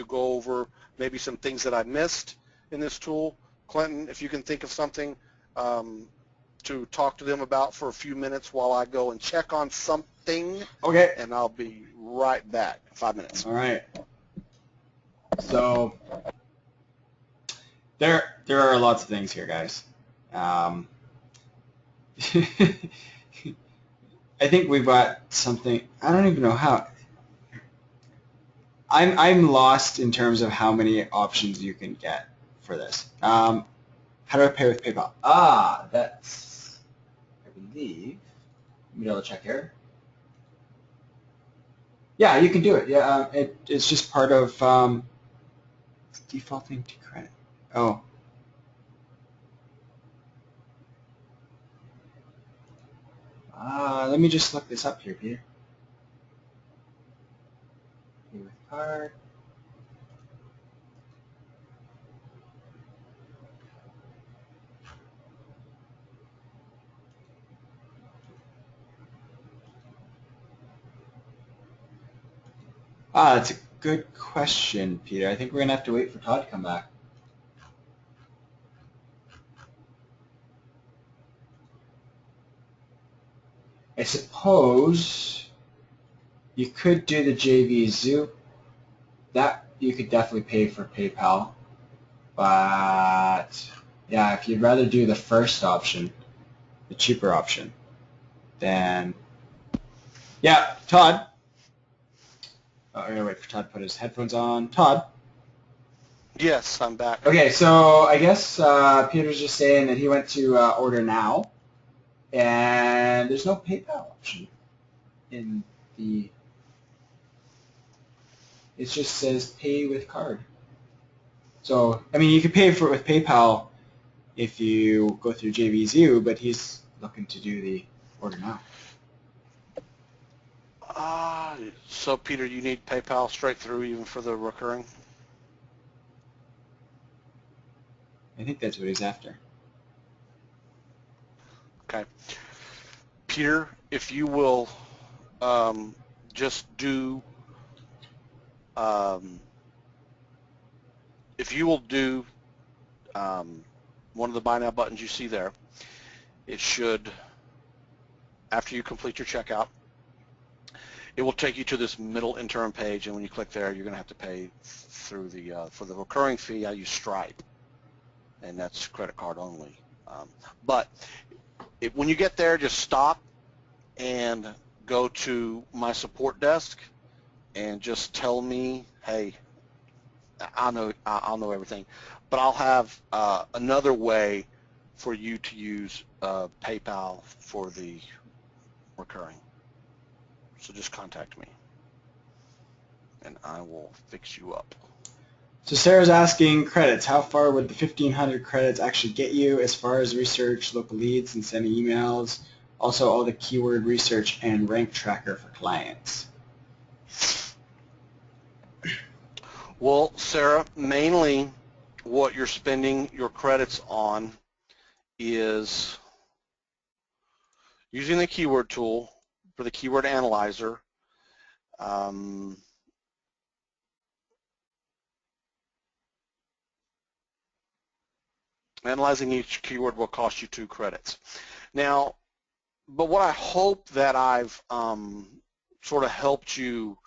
go over maybe some things that I missed in this tool. Clinton, if you can think of something to talk to them about for a few minutes while I go and check on something. Okay. And I'll be right back. 5 minutes. All right. So there are lots of things here, guys. I think we've got something. I don't even know how. I'm lost in terms of how many options you can get for this. How do I pay with PayPal? That's, I believe, let me double check here. Yeah, you can do it. Yeah, it's just part of defaulting to credit. Oh. Let me just look this up here, Peter. Pay with card. That's a good question, Peter. I think we're going to have to wait for Todd to come back. I suppose you could do the JVZoo. That you could definitely pay for PayPal. But yeah, if you'd rather do the first option, the cheaper option, then yeah, Todd. Oh, I'm gonna wait for Todd to put his headphones on. Todd. Yes, I'm back. Okay, so I guess Peter's just saying that he went to order now, and there's no PayPal option in the. It just says pay with card. So I mean, you could pay for it with PayPal if you go through JVZU, but he's looking to do the order now. So Peter, you need PayPal straight through even for the recurring? I think that's what he's after. Okay. Peter, if you will just do, if you will do one of the buy now buttons you see there, it should, after you complete your checkout, it will take you to this middle interim page, and when you click there, you're going to have to pay through the, for the recurring fee, I use Stripe, and that's credit card only. But when you get there, just stop and go to my support desk and just tell me, hey, I'll know everything, but I'll have another way for you to use PayPal for the recurring. So just contact me, and I will fix you up. So Sarah's asking credits. How far would the 1,500 credits actually get you as far as research, local leads, and sending emails? Also, all the keyword research and rank tracker for clients. Well, Sarah, mainly what you're spending your credits on is using the keyword tool for the keyword analyzer. Analyzing each keyword will cost you 2 credits. Now, but what I hope that I've sort of helped you,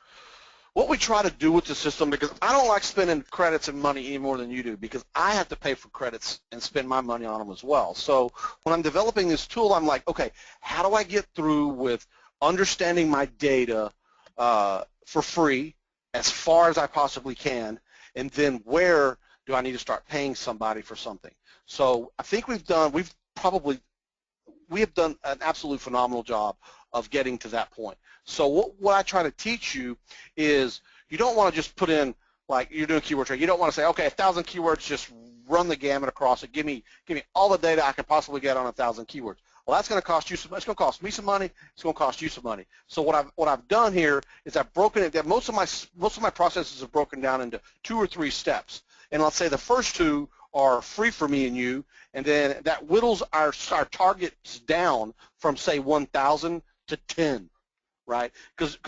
what we try to do with the system, because I don't like spending credits and money any more than you do, because I have to pay for credits and spend my money on them as well. So when I'm developing this tool, I'm like, okay, how do I get through with understanding my data for free as far as I possibly can, and then where do I need to start paying somebody for something? So I think we have done an absolute phenomenal job of getting to that point. So what I try to teach you is you don't want to just put in, like you're doing keyword trade, you don't want to say, okay, 1,000 keywords, just run the gamut across it, give me all the data I can possibly get on 1,000 keywords. Well, that's going to cost you some, it's going to cost me some money, it's going to cost you some money. So what I've done here is I've broken it down, most of my processes are broken down into 2 or 3 steps. And let's say the first 2 are free for me and you, and then that whittles our targets down from, say, 1,000 to 10, right? Because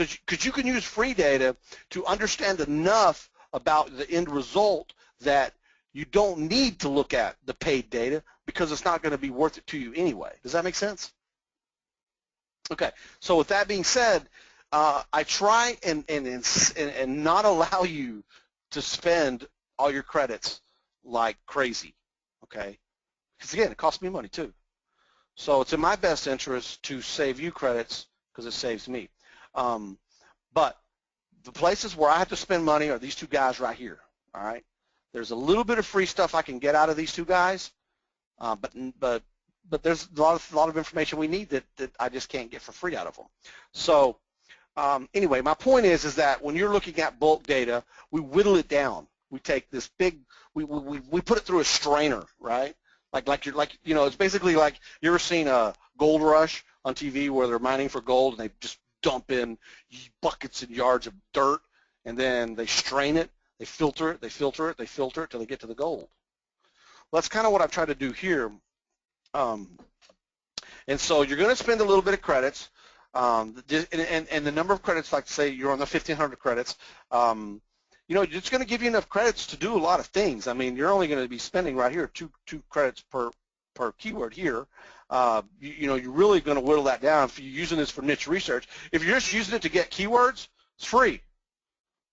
you can use free data to understand enough about the end result that you don't need to look at the paid data because it's not going to be worth it to you anyway. Does that make sense? Okay, so with that being said, I try and not allow you to spend all your credits like crazy, okay? Because again, it costs me money too. So it's in my best interest to save you credits because it saves me. But the places where I have to spend money are these 2 guys right here, all right? There's a little bit of free stuff I can get out of these 2 guys, but there's a lot of information we need that I just can't get for free out of them. So anyway, my point is that when you're looking at bulk data, we whittle it down. We take this big, we put it through a strainer, right? Like it's basically like, you ever seen a gold rush on TV where they're mining for gold and they just dump in buckets and yards of dirt, and then they strain it, they filter it, they filter it, they filter it till they get to the gold. Well, that's kind of what I've tried to do here. And so you're going to spend a little bit of credits, and the number of credits, like say you're on the 1,500 credits, it's going to give you enough credits to do a lot of things. I mean, you're only going to be spending right here two credits per keyword here. You're really going to whittle that down if you're using this for niche research. If you're just using it to get keywords, it's free.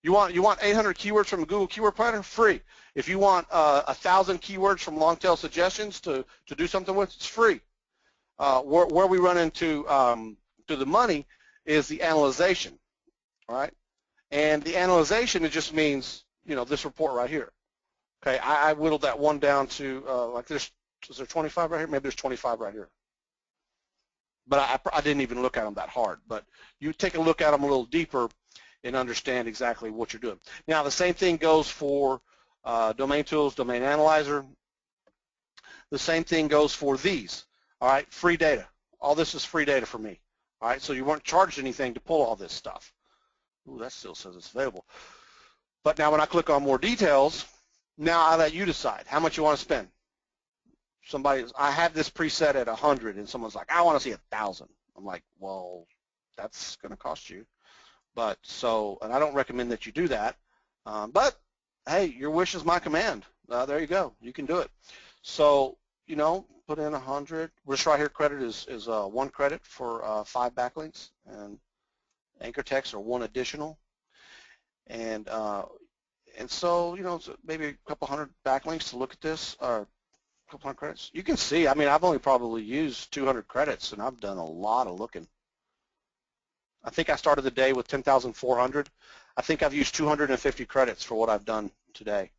You want 800 keywords from a Google Keyword Planner? Free. If you want 1,000 keywords from long tail suggestions to do something with, it's free. Where we run into to the money is the analyzation, all right? And the analyzation, it just means, this report right here. Okay, I whittled that one down to like is there 25 right here? Maybe there's 25 right here. But I didn't even look at them that hard. But you take a look at them a little deeper and understand exactly what you're doing. Now, the same thing goes for domain tools, domain analyzer. The same thing goes for these, all right, free data. All this is free data for me, all right? So you weren't charged anything to pull all this stuff. Ooh, that still says it's available. But now when I click on more details, now I let you decide how much you want to spend. I have this preset at 100, and someone's like, I want to see 1,000. I'm like, well, that's going to cost you. And I don't recommend that you do that. But hey, your wish is my command. There you go. You can do it. So, put in 100. This right here credit is 1 credit for 5 backlinks, and anchor text are 1 additional. And so, maybe a couple hundred backlinks to look at this, or a couple hundred credits. You can see, I've only probably used 200 credits, and I've done a lot of looking. I think I started the day with 10,400. I think I've used 250 credits for what I've done today.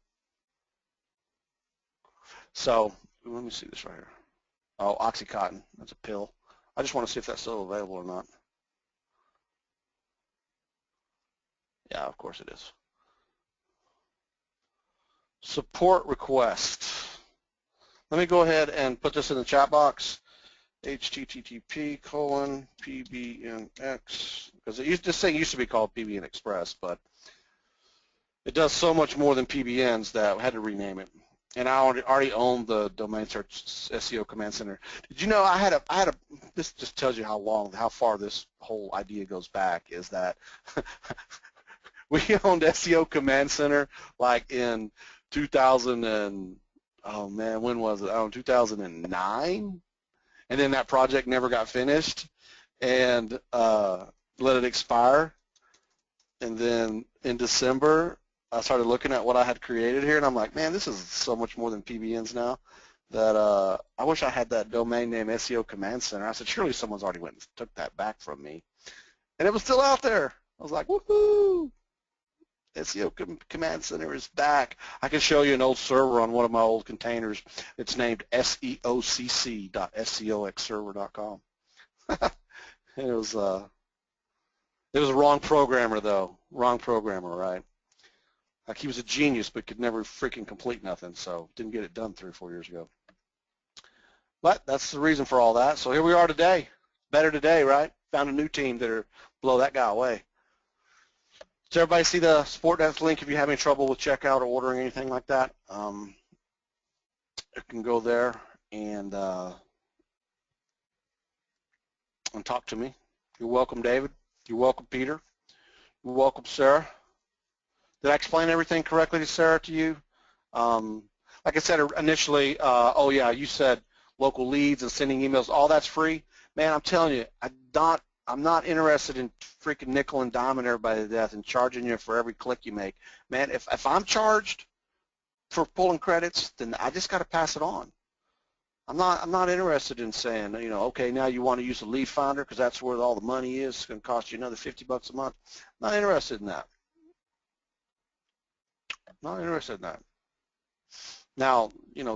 So let me see this right here. Oh, Oxycontin, that's a pill. I just want to see if that's still available or not. Yeah, of course it is. Support request. Let me go ahead and put this in the chat box. http://pbnx, because this thing used to be called PBN Express, but it does so much more than PBNs that I had to rename it. And I already own the domain search SEO Command Center. Did you know I had a this just tells you how far this whole idea goes back, is that we owned SEO Command Center like in 2000 and, oh man, when was it? 2009? And then that project never got finished, and let it expire. And then in December, I started looking at what I had created here, and I'm like, man, this is so much more than PBNs now that I wish I had that domain name SEO Command Center. I said, surely someone's already went and took that back from me. And it was still out there. I was like, woohoo! SEO Command Center is back. I can show you an old server on one of my old containers. It's named seocc.seoxserver.com. It was a wrong programmer, though. Wrong programmer, right? Like, he was a genius but could never freaking complete nothing, so didn't get it done 3 or 4 years ago. But that's the reason for all that. So here we are today. Better today, right? Found a new team that'll blow that guy away. Does everybody see the support desk link if you have any trouble with checkout or ordering anything like that? You can go there and talk to me. You're welcome, David. You're welcome, Peter. You're welcome, Sarah. Did I explain everything correctly to Sarah, to you? Like I said initially, oh yeah, you said local leads and sending emails, all that's free. Man, I'm telling you, I'm not interested in freaking nickel and diming everybody to death and charging you for every click you make. Man, if I'm charged for pulling credits, then I just got to pass it on. I'm not interested in saying, okay, now you want to use a lead finder because that's where all the money is. It's going to cost you another $50 a month. Not interested in that. Not interested in that. Now,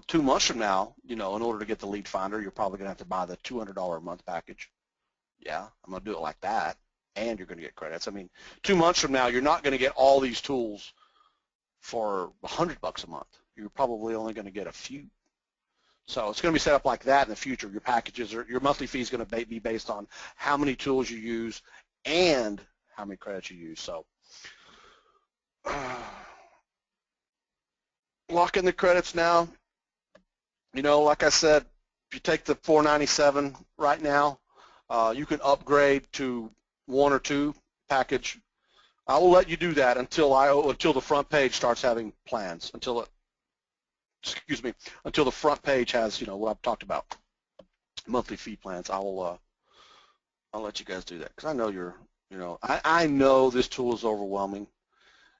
2 months from now, in order to get the lead finder, you're probably going to have to buy the $200 a month package. Yeah, I'm going to do it like that, and you're going to get credits. 2 months from now, you're not going to get all these tools for $100 a month. You're probably only going to get a few. So it's going to be set up like that in the future. Your packages, your monthly fee is going to be based on how many tools you use and how many credits you use. So lock in the credits now. Like I said, if you take the $497 right now, you can upgrade to 1 or 2 package. I will let you do that until the front page starts having plans, until the front page has, what I've talked about, monthly fee plans. I'll let you guys do that, because I know I know this tool is overwhelming,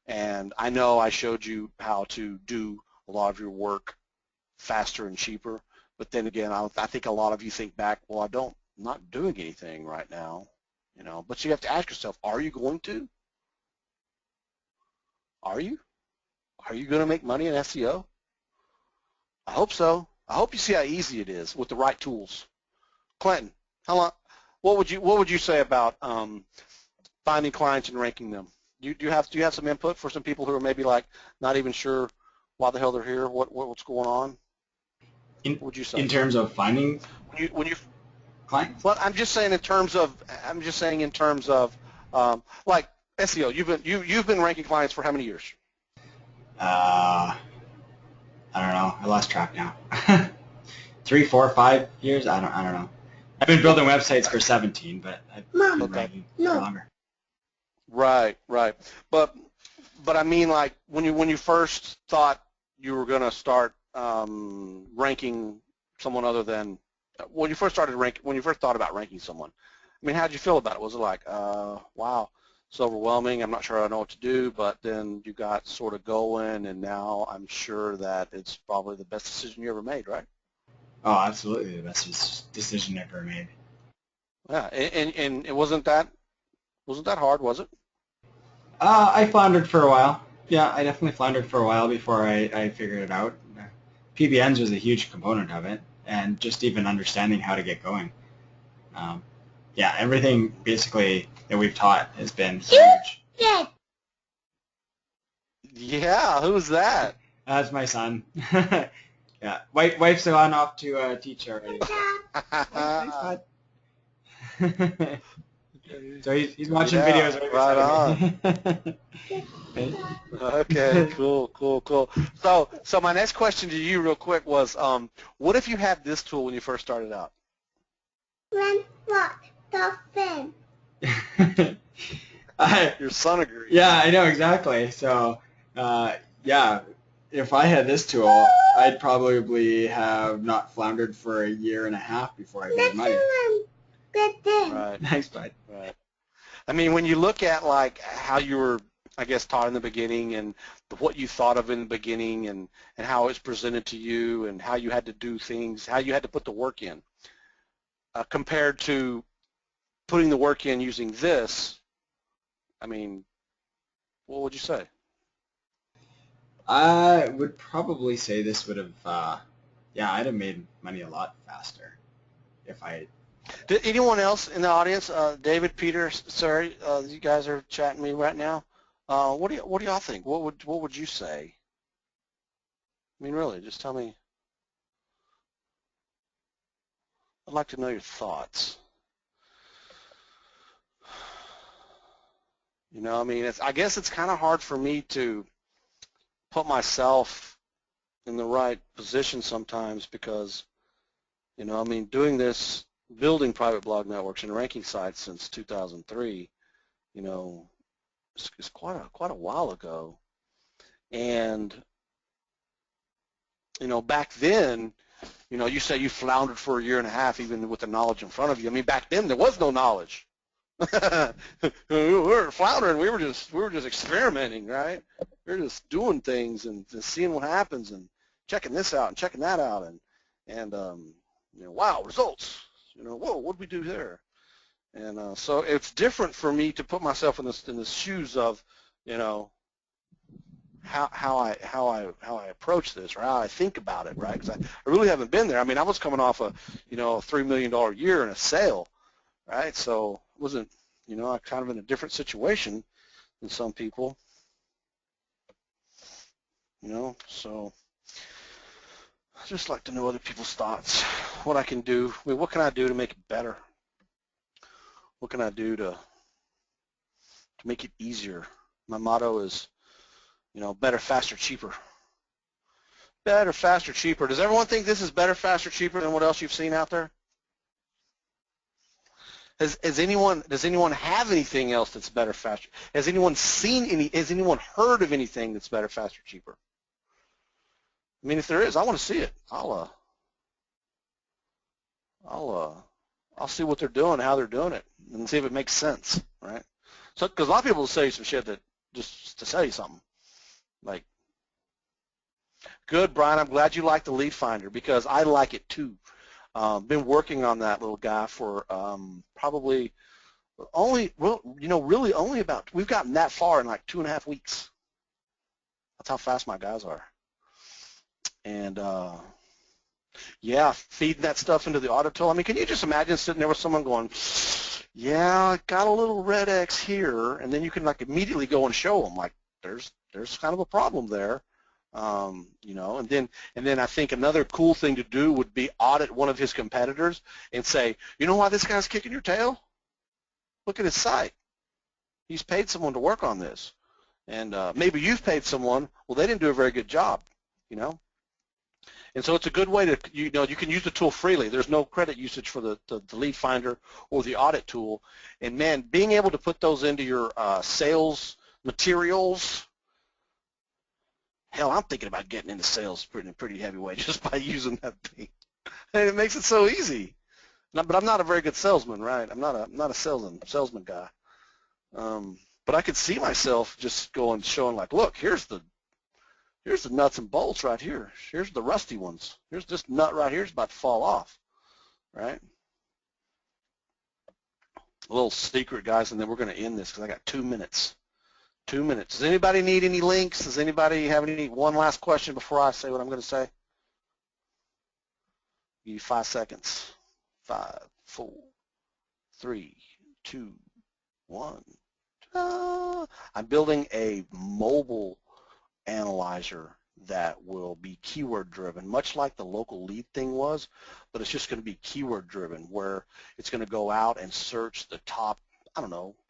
and I know I showed you how to do a lot of your work faster and cheaper, But then again, I think a lot of you think back, well, I'm not doing anything right now, you know. But you have to ask yourself, are you going to? Are you? Are you going to make money in SEO? I hope so. I hope you see how easy it is with the right tools. Clinton, how long? What would you say about finding clients and ranking them? Do you have some input for some people who are maybe like not even sure why the hell they're here? What's going on? What would you say? In terms of finding When you clients? Well, I'm just saying in terms of like SEO. You've been ranking clients for how many years? I don't know. I lost track now. 3, 4, 5 years? I don't know. I've been building websites for 17, but I've been ranking for longer. Right. But I mean, like when you first thought you were going to start ranking someone other than when you first thought about ranking someone, I mean, how did you feel about it? Was it like, wow, it's overwhelming, I'm not sure I know what to do, but then you got sort of going, and now I'm sure that it's probably the best decision you ever made, right? Oh, absolutely the best decision ever made. Yeah, and it wasn't that hard, was it? I floundered for a while. Yeah, I definitely floundered for a while before I figured it out. PBNs was a huge component of it, and just even understanding how to get going. Yeah, everything basically that we've taught has been huge. Yeah, who's that? That's my son. Yeah, wife's gone off to teach already. Thanks, bud. So he's watching videos right beside me. Okay, cool. So my next question to you real quick was, what if you had this tool when you first started out? When what? Dolphin. Your son agrees. Yeah, I know, exactly. So, yeah, if I had this tool, I'd probably have not floundered for a year and a half before I made money. Good thing. Right. Thanks, bud. Right. I mean, when you look at like how you were, I guess, taught in the beginning and what you thought of in the beginning and how it's presented to you and how you had to do things, how you had to put the work in, compared to putting the work in using this, I mean, what would you say? I would probably say this would have, yeah, I'd have made money a lot faster if I. Did anyone else in the audience, David, Peter, sorry, you guys are chatting me right now. What do y'all think? What would you say? I mean, really, just tell me. I'd like to know your thoughts. You know, I mean, I guess it's kind of hard for me to put myself in the right position sometimes because, you know, I mean, doing this, building private blog networks and ranking sites since 2003, you know, it's quite a while ago. And, you know, back then, you know, you say you floundered for a year and a half even with the knowledge in front of you. I mean, back then there was no knowledge. We were floundering. We were just experimenting, right? We were just doing things and just seeing what happens and checking this out and checking that out and you know, wow, results. You know, whoa, what did we do there? And so it's different for me to put myself in the shoes of, you know, how I approach this or how I think about it, right? Because I really haven't been there. I mean, I was coming off a, you know, a $3 million year in a sale, right? So it wasn't, you know, I'm kind of in a different situation than some people, you know. So I just like to know other people's thoughts, what I can do. I mean, what can I do to make it better? What can I do to make it easier? My motto is, you know, better, faster, cheaper. Better, faster, cheaper. Does everyone think this is better, faster, cheaper than what else you've seen out there? Does anyone have anything else that's better, faster? Has anyone heard of anything that's better, faster, cheaper? I mean, if there is, I want to see it. I'll see what they're doing, how they're doing it, and see if it makes sense, right? So, because a lot of people will say some shit that just to say something, like, Good, Brian. I'm glad you like the lead finder because I like it too. Been working on that little guy for probably only, well, really only about, we've gotten that far in like 2.5 weeks. That's how fast my guys are. And yeah, feeding that stuff into the audit tool. I mean, can you just imagine sitting there with someone going, yeah, I got a little red X here, and then you can like immediately go and show them like there's kind of a problem there. And then I think another cool thing to do would be audit one of his competitors and say, you know why this guy's kicking your tail? Look at his site. He's paid someone to work on this. And maybe you've paid someone, well, they didn't do a very good job, And so it's a good way to, you can use the tool freely. There's no credit usage for the lead finder or the audit tool. And man, being able to put those into your sales materials, hell, I'm thinking about getting into sales pretty heavyweight just by using that thing. And it makes it so easy. But I'm not a very good salesman, right? I'm not a salesman guy. But I could see myself just showing like, look, here's the nuts and bolts right here. Here's the rusty ones. Here's this nut right here is about to fall off, right? A little secret, guys, and then we're going to end this because I got 2 minutes. 2 minutes. Does anybody need any links? Does anybody have one last question before I say what I'm going to say? Give you 5 seconds. 5, 4, 3, 2, 1. I'm building a mobile analyzer that will be keyword driven, much like the local lead thing was, but it's just going to be keyword driven, where it's going to go out and search the top,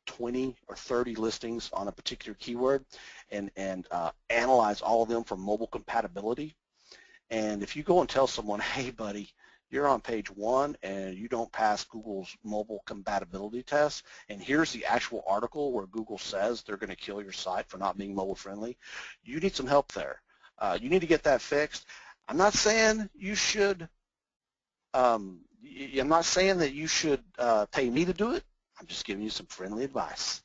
20 or 30 listings on a particular keyword and analyze all of them for mobile compatibility. And if you go and tell someone, hey buddy, you're on page 1 and you don't pass Google's mobile compatibility test, and here's the actual article where Google says they're going to kill your site for not being mobile friendly, you need some help there. You need to get that fixed. I'm not saying you should I'm not saying that you should pay me to do it. I'm just giving you some friendly advice.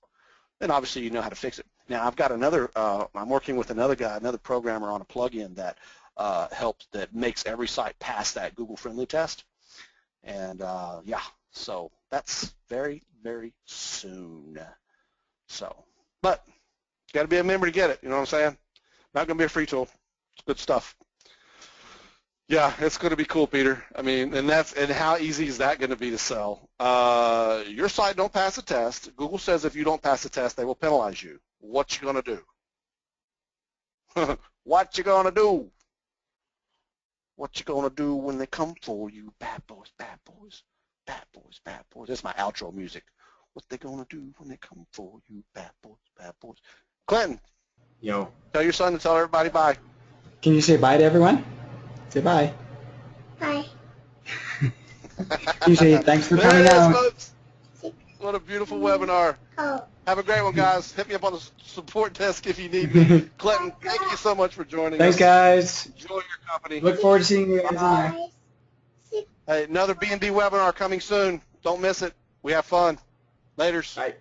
And obviously you know how to fix it. Now I've got I'm working with another guy, another programmer on a plugin that that makes every site pass that Google friendly test. And yeah, so that's very, very soon. So, but you got to be a member to get it. You know what I'm saying? Not going to be a free tool. It's good stuff. Yeah, it's going to be cool, Peter. I mean, and how easy is that going to be to sell? Your site don't pass a test. Google says if you don't pass the test, they will penalize you. What you going to do? What you going to do? What you going to do when they come for you? Bad boys, bad boys, bad boys, bad boys. That's my outro music. What they going to do when they come for you? Bad boys, bad boys. Clinton. Yo. Tell your son to tell everybody bye. Can you say bye to everyone? Say bye. Bye. You say thanks for coming There it is, out. folks. What a beautiful webinar. Oh. Have a great one, guys. Hit me up on the support desk if you need me. Clinton, thank you so much for joining Thanks, us. guys. Enjoy your company. Look forward to seeing you guys in there. Hey, another B&B webinar coming soon. Don't miss it. We have fun. Laters. Bye.